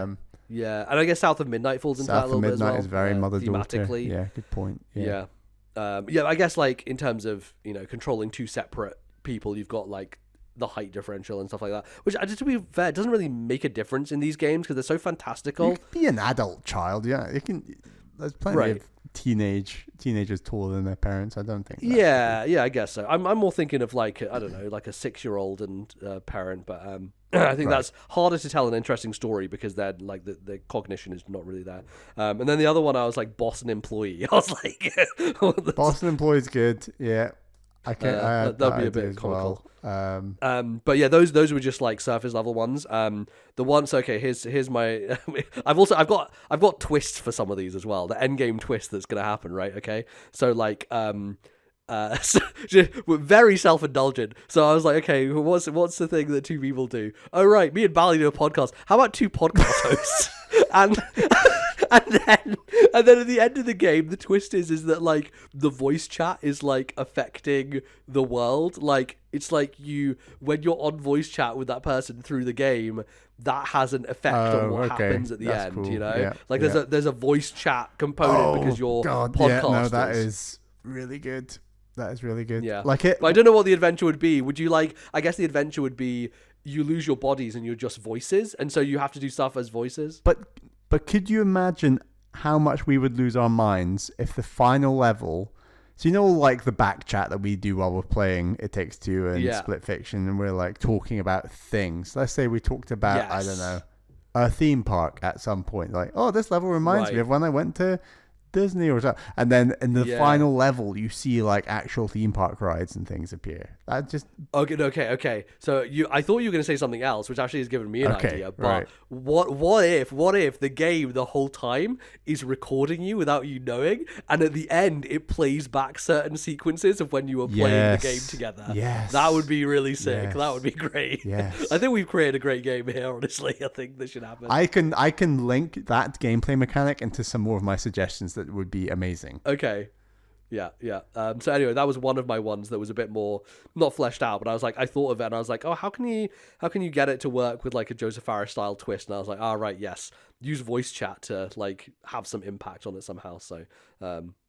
And I guess South of Midnight falls into that a little bit as well. South of Midnight is very mother-daughter. Thematically. Yeah, good point. Yeah. I guess like in terms of controlling 2 separate people, you've got like the height differential and stuff like that, which, to be fair, doesn't really make a difference in these games because they're so fantastical. You could be an adult child, yeah. You can. There's plenty of teenagers taller than their parents. I don't think. Yeah, I guess so. I'm more thinking of like I don't know, like a 6-year-old and parent, but I think that's harder to tell an interesting story because they're like the cognition is not really there. And then the other one, I was like Boston employee. I was like, Boston employee is good. Yeah. That'd be a bit comical. Well. But yeah, those were just like surface level ones. The ones, okay, here's my. I've got twists for some of these as well. The end game twist that's gonna happen, right? Okay, so like so, we're very self-indulgent. So I was like, okay, what's the thing that 2 people do? Oh right, me and Bally do a podcast. How about 2 podcast hosts? and then at the end of the game, the twist is that like the voice chat is like affecting the world. Like it's like when you're on voice chat with that person through the game, that has an effect on what happens at the end. Cool. Like there's a voice chat component because you're podcasters. Yeah, no, that is really good. That is really good. Yeah, like it. But I don't know what the adventure would be. Would you like? I guess the adventure would be you lose your bodies and you're just voices, and so you have to do stuff as voices. But could you imagine how much we would lose our minds if the final level... So like the back chat that we do while we're playing It Takes Two and Split Fiction, and we're like talking about things. Let's say we talked about, I don't know, a theme park at some point. Like, oh, this level reminds me of when I went to Disney or something. And then in the final level, you see like actual theme park rides and things appear. That just... Okay. So I thought you were going to say something else, which actually has given me an idea. But what if the game the whole time is recording you without you knowing, and at the end it plays back certain sequences of when you were playing the game together? Yes. That would be really sick. Yes. That would be great. Yes. I think we've created a great game here, honestly. I think this should happen. I can link that gameplay mechanic into some more of my suggestions that would be amazing. Okay. Yeah. So anyway, that was one of my ones that was a bit more not fleshed out, but I thought of it and I was like, oh, how can you get it to work with like a Joseph Fares style twist? And I was like, right, yes, use voice chat to like have some impact on it somehow. So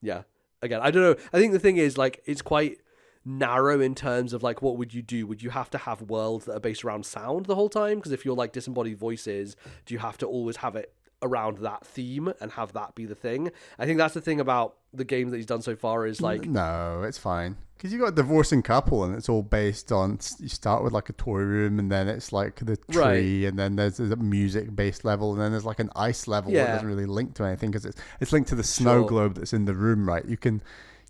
yeah, again, I don't know. I think the thing is like it's quite narrow in terms of like what would you do? Would you have to have worlds that are based around sound the whole time? Because if you're like disembodied voices, do you have to always have it around that theme and have that be the thing? I think that's the thing about the games that he's done so far is like... No, it's fine. Because you've got a divorcing couple and it's all based on... You start with like a toy room and then it's like the tree and then there's a music-based level and then there's like an ice level that doesn't really link to anything because it's linked to the snow globe that's in the room, right? You can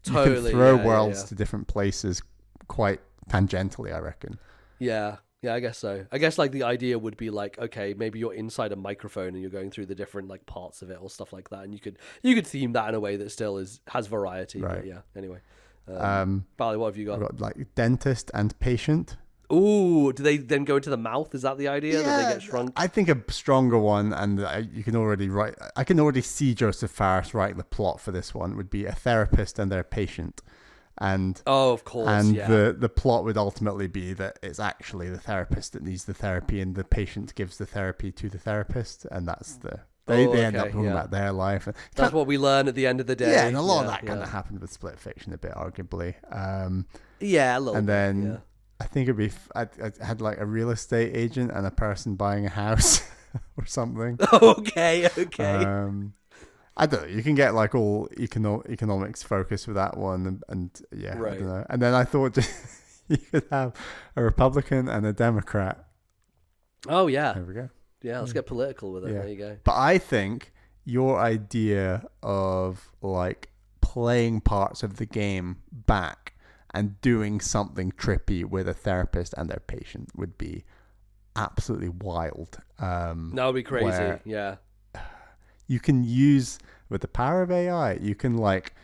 throw worlds to different places quite tangentially, I reckon. Yeah, I guess so. I guess like the idea would be like, okay, maybe you're inside a microphone and you're going through the different like parts of it or stuff like that, and you could theme that in a way that still has variety. Right. But yeah. Anyway, Bally, what have you got? I've got like dentist and patient. Ooh, do they then go into the mouth? Is that the idea that they get shrunk? I think a stronger one, and you can already write. I can already see Joseph Fares writing the plot for this one. Would be a therapist and their patient. And of course, and the plot would ultimately be that it's actually the therapist that needs the therapy, and the patient gives the therapy to the therapist, and that's they end up talking about their life. That's what we learn at the end of the day. Yeah, and a lot of that kind of happened with Split Fiction, a bit arguably. A little. And then I think it'd be I had like a real estate agent and a person buying a house or something. Okay. I don't know. You can get like all economics focus with that one, and I don't know. And then I thought you could have a Republican and a Democrat. Oh yeah, there we go. Yeah, let's get political with it. There you go. But I think your idea of like playing parts of the game back and doing something trippy with a therapist and their patient would be absolutely wild. That would be crazy. Where Yeah. you can use, with the power of AI, you can like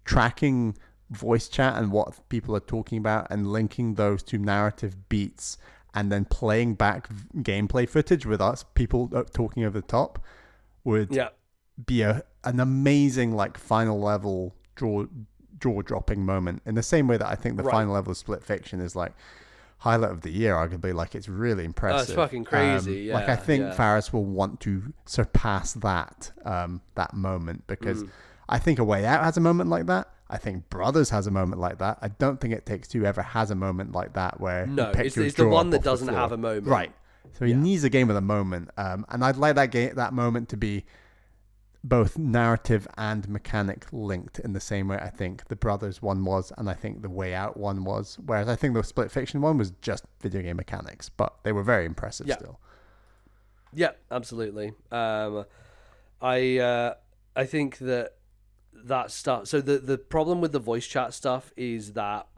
tracking voice chat and what people are talking about and linking those to narrative beats and then playing back gameplay footage with us, people talking over the top, would be an amazing like final level jaw-dropping moment, in the same way that I think the final level of Split Fiction is like highlight of the year, arguably. Like, it's really impressive. Oh, it's fucking crazy. Like, I think Faris will want to surpass that moment, because I think A Way Out has a moment like that. I think Brothers has a moment like that. I don't think It Takes Two ever has a moment like that where it's the one that doesn't have a moment. Right. So he needs a game with a moment. And I'd like that moment to be both narrative and mechanic linked in the same way I think the Brothers one was, and I think the Way Out one was. Whereas I think the Split Fiction one was just video game mechanics, but they were very impressive still. Yeah, absolutely. I think that stuff. So the problem with the voice chat stuff is that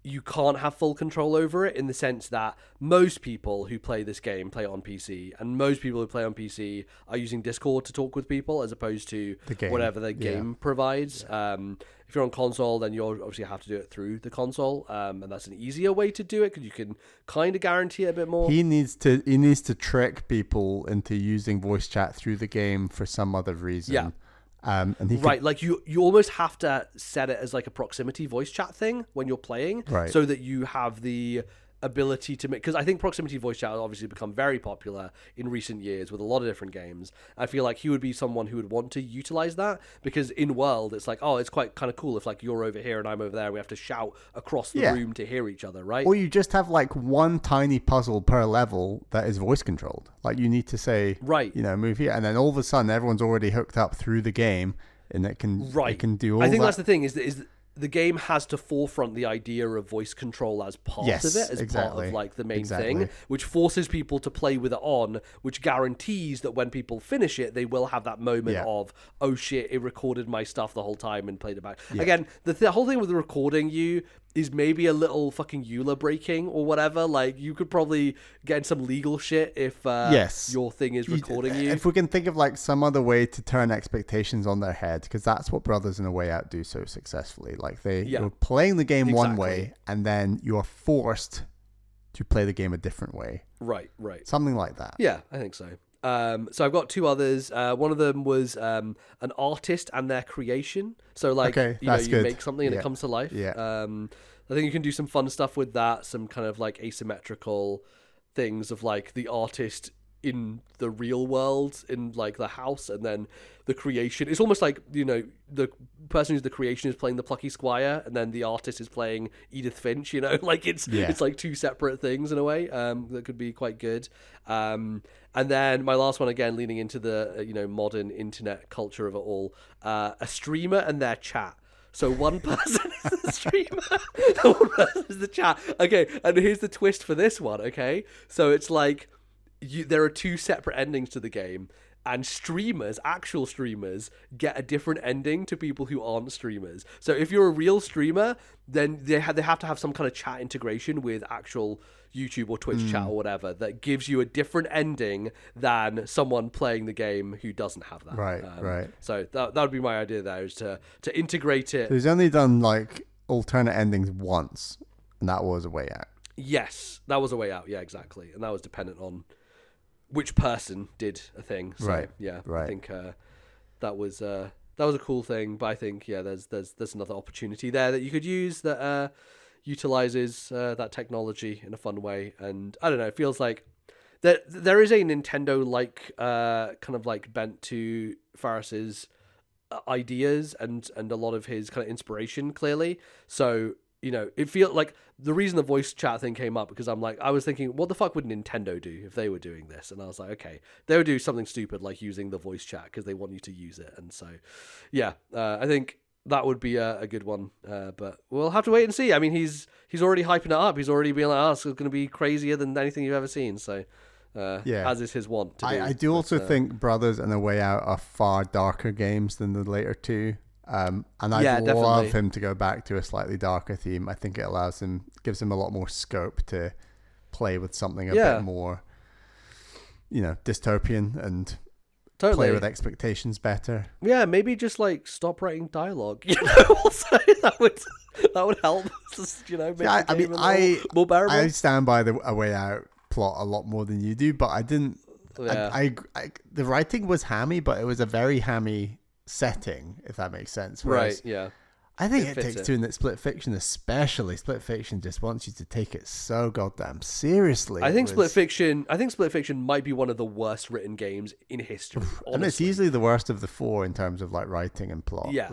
you can't have full control over it, in the sense that most people who play this game play it on PC, and most people who play on PC are using Discord to talk with people as opposed to whatever the game provides. If you're on console, then you obviously have to do it through the console, and that's an easier way to do it because you can kind of guarantee it a bit more. He needs to trick people into using voice chat through the game for some other reason. Yeah. And like you almost have to set it as like a proximity voice chat thing when you're playing, so that you have the ability to make, because I think proximity voice chat has obviously become very popular in recent years with a lot of different games. I feel like he would be someone who would want to utilize that, because in world it's like, oh, it's quite kind of cool if like you're over here and I'm over there, we have to shout across the room to hear each other, right? Or you just have like one tiny puzzle per level that is voice controlled. Like, you need to say, move here, and then all of a sudden everyone's already hooked up through the game, and it can do all that. I think that's the thing, is the game has to forefront the idea of voice control as part of it, as part of like the main thing, which forces people to play with it on, which guarantees that when people finish it, they will have that moment of, oh shit, it recorded my stuff the whole time and played it back. Again, the whole thing with recording you is maybe a little fucking EULA breaking or whatever. Like, you could probably get in some legal shit if your thing is recording you. If we can think of like some other way to turn expectations on their head, because that's what Brothers in A Way Out do so successfully. Like, you're playing the game one way, and then you're forced to play the game a different way. Right. Something like that. Yeah, I think so. So I've got two others. One of them was an artist and their creation. So like, you make something and it comes to life. I think you can do some fun stuff with that. Some kind of like asymmetrical things of like the artist in the real world in like the house, and then the creation. It's almost like, the person who's the creation is playing the plucky squire, and then the artist is playing Edith Finch, like it's like two separate things in a way, that could be quite good. And then my last one, again leaning into the modern internet culture of it all, a streamer and their chat. So one person is the streamer, and one person is the chat. Okay, and here's the twist for this one, okay? So it's like, there are two separate endings to the game, and actual streamers, get a different ending to people who aren't streamers. So if you're a real streamer, then they have to have some kind of chat integration with actual YouTube or Twitch chat or whatever that gives you a different ending than someone playing the game who doesn't have that. Right. So that would be my idea there, is to integrate it. So he's only done like alternate endings once, and that was A Way Out. Yes, that was A Way Out. Yeah, exactly. And that was dependent on which person did a thing. So, I think that was a cool thing. But I think there's another opportunity there that you could use that utilizes that technology in a fun way. And I don't know, it feels like there is a Nintendo-like kind of like bent to Faris's ideas and a lot of his kind of inspiration, clearly. So, it feels like the reason the voice chat thing came up, because I was thinking, what the fuck would Nintendo do if they were doing this? And I was like, okay, they would do something stupid like using the voice chat because they want you to use it. And so, I think that would be a good one. But we'll have to wait and see. I mean, he's already hyping it up. He's already being like, oh, it's going to be crazier than anything you've ever seen. So, as is his want to do. I do also think Brothers and A Way Out are far darker games than the later two. And I'd love him to go back to a slightly darker theme. I think it gives him a lot more scope to play with something a bit more, dystopian and play with expectations better. Yeah, maybe just like stop writing dialogue. Also that would help. Just, make the game a little more bearable. I stand by A Way Out plot a lot more than you do, but I didn't. Yeah. The writing was hammy, but it was a very hammy setting, if that makes sense. Whereas, right? Yeah. I think It Takes Two in that Split Fiction, especially Split Fiction, just wants you to take it so goddamn seriously. I think Split Fiction might be one of the worst written games in history. And it's easily the worst of the four in terms of like writing and plot. Yeah.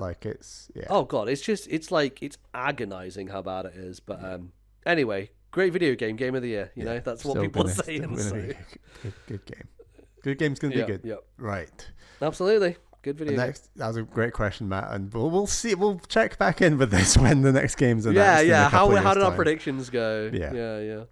Oh god, it's agonizing how bad it is. But anyway, great video game of the year. You know, that's what people are saying. Good game. Good game's gonna be good. Yep. Right. Absolutely. Good video. That was a great question, Matt, and we'll see. We'll check back in with this when the next game's announced. Yeah. How did our predictions go? Yeah.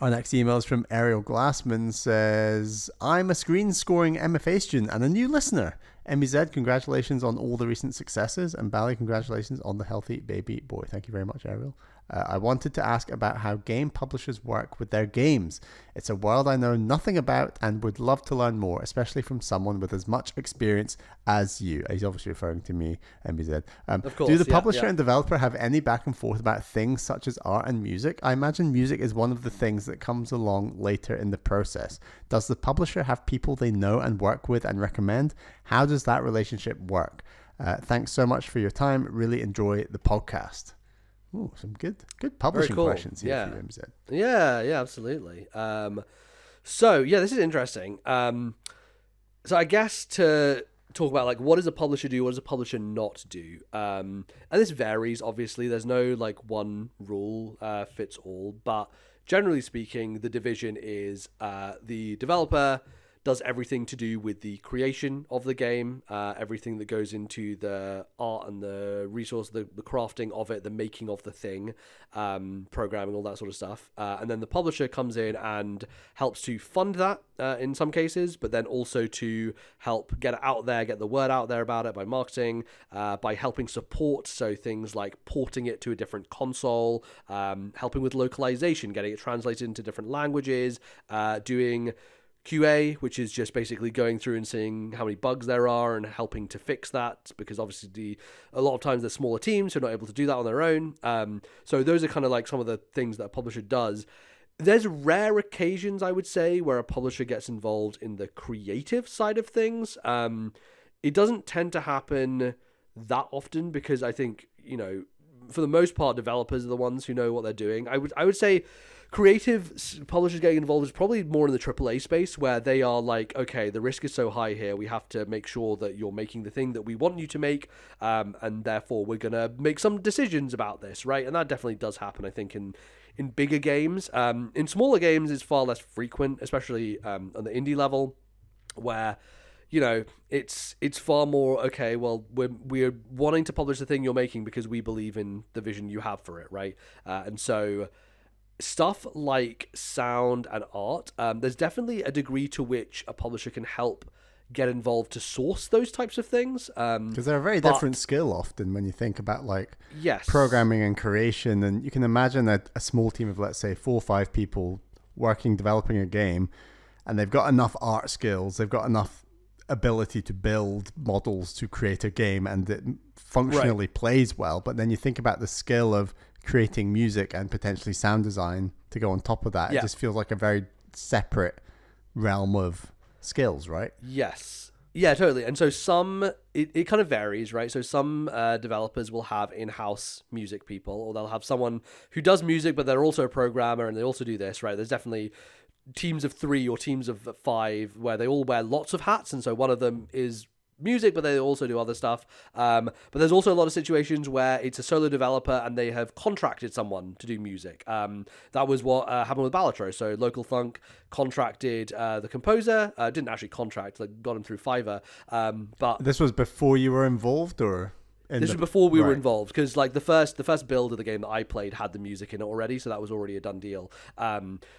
Our next email is from Ariel Glassman. Says, "I'm a screen scoring MFA student and a new listener. MBZ, congratulations on all the recent successes, and Bally, congratulations on the healthy baby boy." Thank you very much, Ariel. I wanted to ask about how game publishers work with their games. It's a world I know nothing about and would love to learn more, especially from someone with as much experience as you. He's obviously referring to me, MBZ. Of course, do the publisher and developer have any back and forth about things such as art and music? I imagine music is one of the things that comes along later in the process. Does the publisher have people they know and work with and recommend? How does that relationship work? Thanks so much for your time. Really enjoy the podcast. Ooh, some good publishing questions here for you, MZ. Yeah, absolutely. So this is interesting. So I guess to talk about like what does a publisher do, what does a publisher not do, and this varies. Obviously, there's no like one rule fits all, but generally speaking, the division is the developer does everything to do with the creation of the game, everything that goes into the art and the resource, the crafting of it, the making of the thing, programming, all that sort of stuff. And then the publisher comes in and helps to fund that in some cases, but then also to help get it out there, get the word out there about it by marketing, by helping support. So things like porting it to a different console, helping with localization, getting it translated into different languages, doing QA, which is just basically going through and seeing how many bugs there are and helping to fix that, because obviously a lot of times they're smaller teams who are not able to do that on their own. So those are kind of like some of the things that a publisher does. There's rare occasions, I would say, where a publisher gets involved in the creative side of things. It doesn't tend to happen that often because I think, for the most part, developers are the ones who know what they're doing. I would say creative publishers getting involved is probably more in the AAA space, where they are like, okay, the risk is so high here, we have to make sure that you're making the thing that we want you to make, and therefore we're gonna make some decisions about this, right? And that definitely does happen, I think, in bigger games. In smaller games, it's far less frequent, especially on the indie level, where it's far more, okay, well, we're wanting to publish the thing you're making because we believe in the vision you have for it, right? And so stuff like sound and art, there's definitely a degree to which a publisher can help get involved to source those types of things. Because they're a very different skill often when you think about like yes, programming and creation. And you can imagine a small team of, let's say, 4 or 5 people developing a game, and they've got enough art skills, they've got enough ability to build models to create a game, and it functionally plays well. But then you think about the skill of creating music and potentially sound design to go on top of that. It just feels like a very separate realm of skills, right? Yes. Yeah, totally. And so it kind of varies, right? So some developers will have in-house music people, or they'll have someone who does music, but they're also a programmer and they also do this, right? There's definitely teams of 3 or teams of 5 where they all wear lots of hats, and so one of them is music, but they also do other stuff. But there's also a lot of situations where it's a solo developer and they have contracted someone to do music. That was what happened with Balatro. So Local Funk contracted the composer, didn't actually contract, like got him through Fiverr. But this was before you were involved, or? This was before we were involved, because like the first build of the game that I played had the music in it already, so that was already a done deal.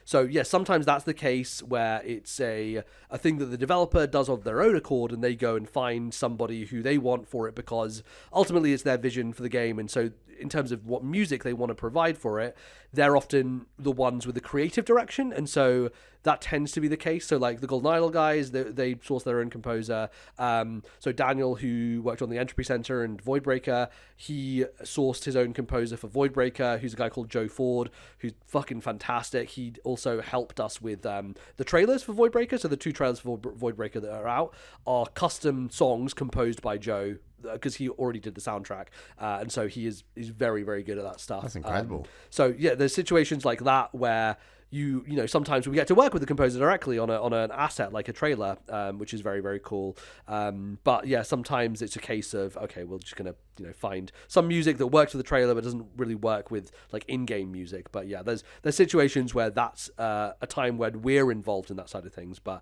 So yeah, sometimes that's the case where it's a thing that the developer does of their own accord, and they go and find somebody who they want for it, because ultimately it's their vision for the game. And so in terms of what music they want to provide for it, they're often the ones with the creative direction, and so that tends to be the case. So like the Golden Idol guys, they source their own composer. So Daniel, who worked on the Entropy Center and Voidbreaker, he sourced his own composer for Voidbreaker, who's a guy called Joe Ford, who's fucking fantastic. He also helped us with the trailers for Voidbreaker. So the 2 trailers for Voidbreaker that are out are custom songs composed by Joe, because he already did the soundtrack, and so he's very, very good at that stuff. That's incredible. So yeah, there's situations like that where you know, sometimes we get to work with the composer directly on an asset like a trailer, which is very, very cool. But yeah, sometimes it's a case of, okay, we're just gonna, you know, find some music that works with the trailer but doesn't really work with like in-game music. But yeah, there's situations where that's a time when we're involved in that side of things. But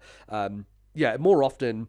yeah, more often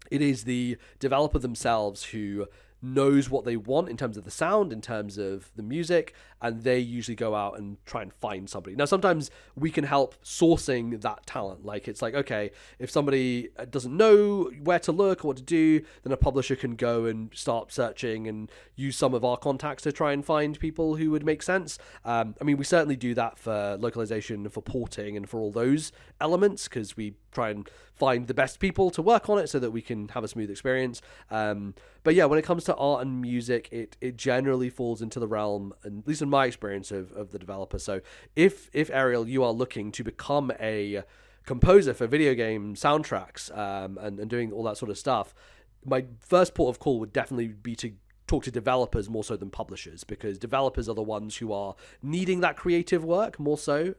it is the developer themselves who knows what they want in terms of the sound, in terms of the music, and they usually go out and try and find somebody. Now, sometimes we can help sourcing that talent. Like, it's like, okay, if somebody doesn't know where to look or what to do, then a publisher can go and start searching and use some of our contacts to try and find people who would make sense. I mean, we certainly do that for localization, for porting, and for all those elements, because we try and find the best people to work on it so that we can have a smooth experience. But yeah, when it comes to art and music, it generally falls into the realm, and at least in my experience, of the developer. So if Ariel, you are looking to become a composer for video game soundtracks, and doing all that sort of stuff, my first port of call would definitely be to talk to developers more so than publishers, because developers are the ones who are needing that creative work more so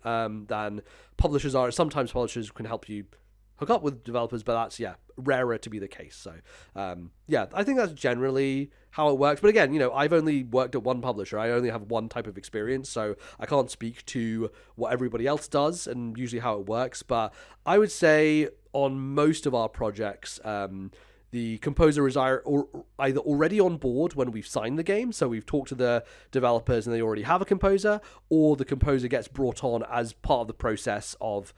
than publishers are. Sometimes publishers can help you hook up with developers, but that's, yeah, rarer to be the case. So yeah, I think that's generally how it works. But again, you know, I've only worked at one publisher. I only have one type of experience, so I can't speak to what everybody else does and usually how it works. But I would say on most of our projects, the composer is either already on board when we've signed the game, so we've talked to the developers and they already have a composer, or the composer gets brought on as part of the process of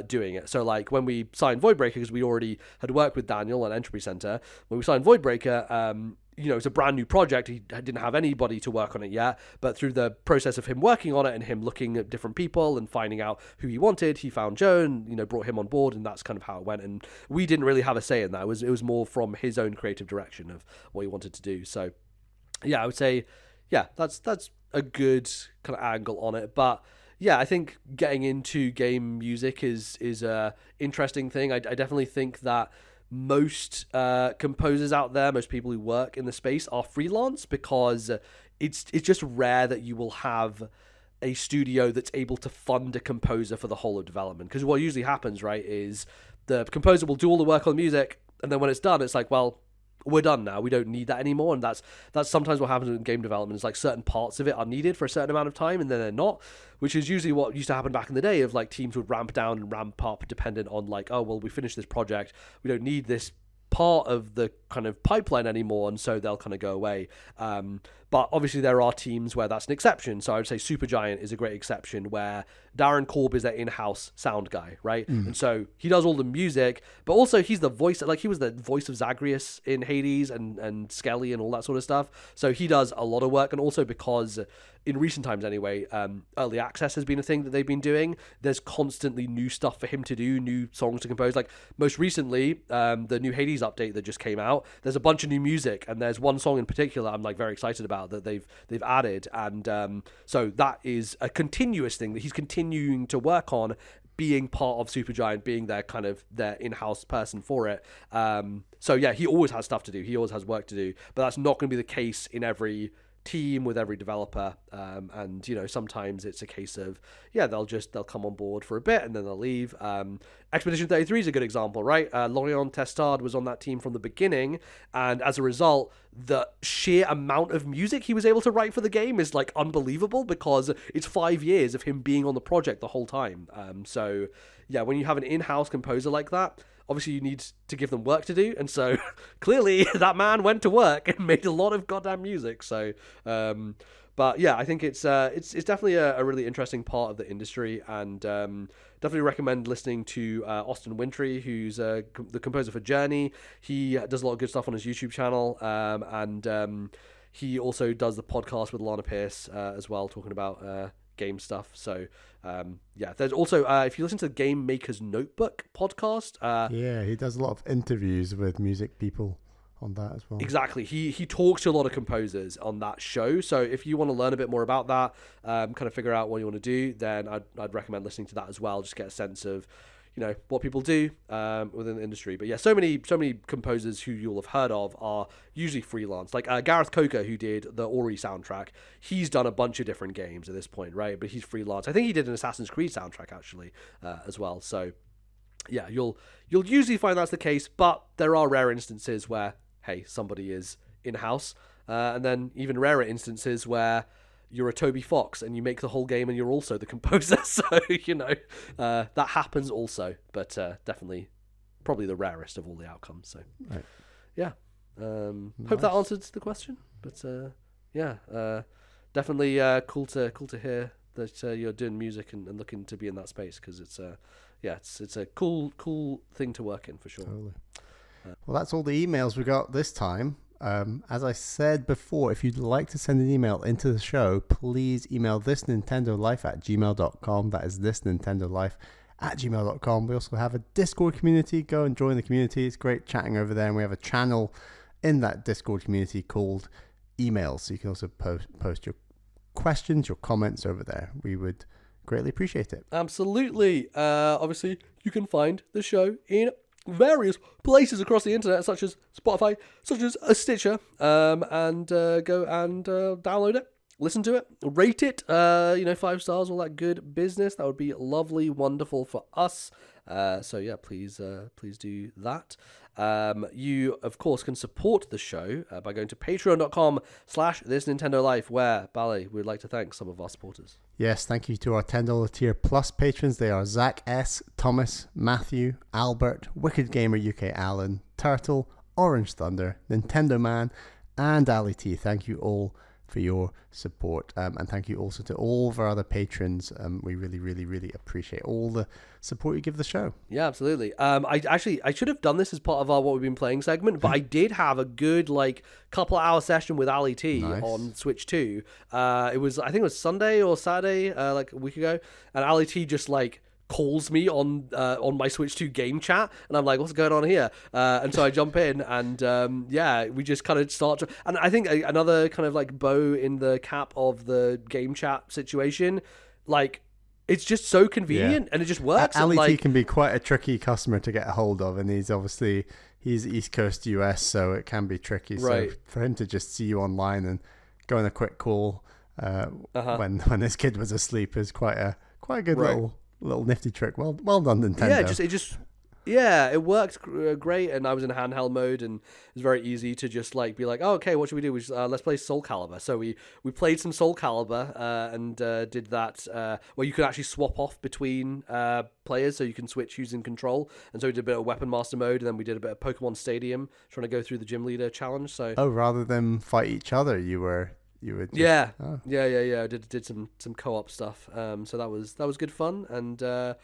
doing it. So like when we signed Voidbreaker, because we already had worked with Daniel at Entropy Center, when we signed Voidbreaker, you know, it's a brand new project. He didn't have anybody to work on it yet, but through the process of him working on it and him looking at different people and finding out who he wanted, he found Joe and, you know, brought him on board, and that's kind of how it went. And we didn't really have a say in that. It was more from his own creative direction of what he wanted to do. So yeah, I would say, yeah, that's a good kind of angle on it. But yeah, I think getting into game music is a interesting thing. I definitely think that most composers out there, most people who work in the space, are freelance, because it's just rare that you will have a studio that's able to fund a composer for the whole of development. Because what usually happens, right, is the composer will do all the work on music, and then when it's done, it's like, well, we're done now. We don't need that anymore. And that's sometimes what happens in game development, is like certain parts of it are needed for a certain amount of time and then they're not, which is usually what used to happen back in the day, of like teams would ramp down and ramp up dependent on like, oh, well, we finished this project. We don't need this part of the kind of pipeline anymore, and so they'll kind of go away. But obviously there are teams where that's an exception. So I would say Supergiant is a great exception, where Darren Korb is their in-house sound guy, right? And so he does all the music, but also he's the voice, like he was the voice of Zagreus in Hades and Skelly and all that sort of stuff. So he does a lot of work, and also because in recent times anyway, early access has been a thing that they've been doing. There's constantly new stuff for him to do, new songs to compose. Like most recently, the new Hades update that just came out, there's a bunch of new music, and there's one song in particular I'm like very excited about that they've added, and so that is a continuous thing that he's continuing to work on, being part of Supergiant, being their kind of their in-house person for it. So yeah, he always has stuff to do, he always has work to do, but that's not going to be the case in every team with every developer. And you know, sometimes it's a case of, yeah, they'll come on board for a bit and then they'll leave. Expedition 33 is a good example, right? Lorient Testard was on that team from the beginning, and as a result, the sheer amount of music he was able to write for the game is like unbelievable, because it's 5 years of him being on the project the whole time. So yeah, when you have an in-house composer like that, obviously you need to give them work to do, and so clearly that man went to work and made a lot of goddamn music. So but yeah, I think it's definitely a really interesting part of the industry, and definitely recommend listening to Austin Wintry, who's the composer for Journey. He does a lot of good stuff on his YouTube channel, and he also does the podcast with Lana Pierce as well, talking about game stuff. So yeah, there's also if you listen to the Game Maker's Notebook podcast, yeah, he does a lot of interviews with music people on that as well. Exactly. He talks to a lot of composers on that show. So if you want to learn a bit more about that, kind of figure out what you want to do, then I'd recommend listening to that as well. Just get a sense of, what people do within the industry. But yeah, so many composers who you'll have heard of are usually freelance. Like Gareth Coker, who did the Ori soundtrack, he's done a bunch of different games at this point, right? But he's freelance. I think he did an Assassin's Creed soundtrack actually as well. So yeah, you'll usually find that's the case, but there are rare instances where, hey, somebody is in-house, and then even rarer instances where you're a Toby Fox and you make the whole game and you're also the composer. So that happens also, but definitely probably the rarest of all the outcomes. So right. Yeah, Nice. hope that answered the question. But yeah, definitely cool to hear that you're doing music and looking to be in that space, because it's it's a cool thing to work in for sure. Totally. Well, that's all the emails we got this time. As I said before, if you'd like to send an email into the show, please email thisnintendolife@gmail.com. That is thisnintendolife@gmail.com. We also have a Discord community. Go and join the community. It's great chatting over there. And we have a channel in that Discord community called Emails. So you can also post your questions, your comments over there. We would greatly appreciate it. Absolutely. Obviously, you can find the show in various places across the internet, such as Spotify, such as Stitcher, and go and download it, listen to it, rate it, 5 stars, all that good business. That would be lovely, wonderful for us. So yeah, please do that. You of course can support the show by going to patreon.com/ThisNintendoLife, where Bally would like to thank some of our supporters. Yes, thank you to our $10 tier plus patrons. They are Zach S, Thomas, Matthew, Albert, Wicked Gamer UK Alan, Turtle, Orange Thunder, Nintendo Man, and Ali T. Thank you all for your support, and thank you also to all of our other patrons. We really, really, really appreciate all the support you give the show. Yeah, absolutely. I should have done this as part of our what we've been playing segment, but I did have a good couple of hour session with Ali T on Switch 2. I think it was Sunday or Saturday, a week ago, and Ali T just calls me on my Switch 2 game chat, and I'm like, what's going on here? And so I jump in, and we just kind of start to, and I think another kind of bow in the cap of the game chat situation, it's just so convenient, and it just works. Ali T can be quite a tricky customer to get a hold of, and he's East Coast US, so it can be tricky. Right. So for him to just see you online and go on a quick call when his kid was asleep is quite a good little nifty trick. Well done, Nintendo. It worked great, and I was in handheld mode, and it was very easy to just be like, oh, okay, what should we do? Let's play Soul Calibur. So we played some Soul Calibur and did that where you could actually swap off between players, so you can switch using control. And so we did a bit of Weapon Master mode, and then we did a bit of Pokemon Stadium, trying to go through the Gym Leader challenge. So rather than fight each other, you would just, yeah. I did some co-op stuff. So that was good fun, and I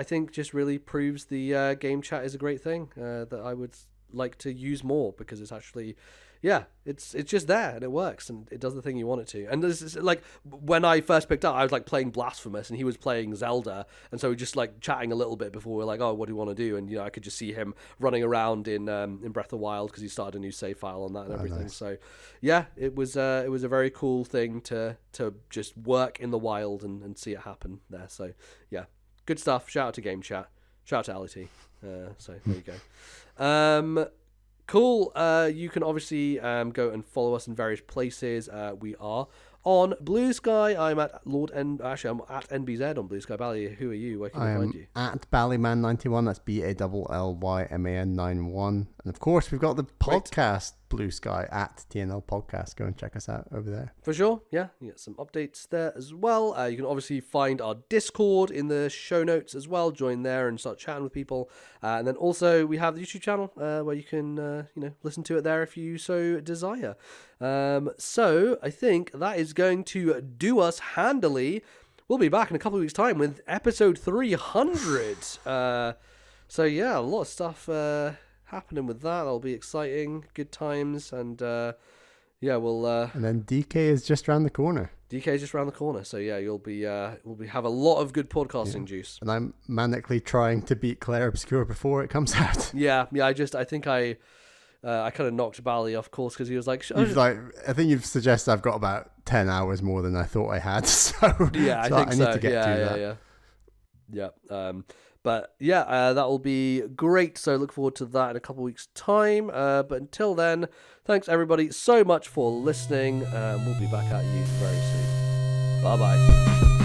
think just really proves the game chat is a great thing that I would like to use more, because it's actually, it's just there and it works and it does the thing you want it to. And this is when I first picked up, I was playing Blasphemous and he was playing Zelda, and so we just chatting a little bit before we're like, oh, what do you want to do? And I could just see him running around in Breath of the Wild, because he started a new save file on that and everything. Nice. So it was a very cool thing to just work in the wild and see it happen there. So yeah, good stuff. Shout out to Game Chat. Shout out to Ali T. So there you go. Cool. You can obviously go and follow us in various places. We are on Blue Sky. I'm at I'm at NBZ on Blue Sky. Bally, who are you? Where can we find you? At Ballyman91. That's BALLYMAN91. And of course, we've got the podcast Blue Sky at TNL Podcast. Go and check us out over there. For sure, yeah. You get some updates there as well. You can obviously find our Discord in the show notes as well. Join there and start chatting with people. And then also we have the YouTube channel where you can listen to it there if you so desire. So I think that is going to do us handily. We'll be back in a couple of weeks' time with episode 300. So yeah, a lot of stuff happening with that. That'll be exciting, good times, and we'll. And then DK is just around the corner. DK is just around the corner, so yeah, we'll have a lot of good podcasting juice. And I'm manically trying to beat Claire Obscure before it comes out. Yeah. I think I kind of knocked Bally off course because he was like, I think you've suggested I've got about 10 hours more than I thought I had. So yeah, I think I need to get to that. Yeah. But yeah, that will be great. So look forward to that in a couple of weeks' time. But until then, thanks everybody so much for listening. We'll be back at you very soon. Bye-bye.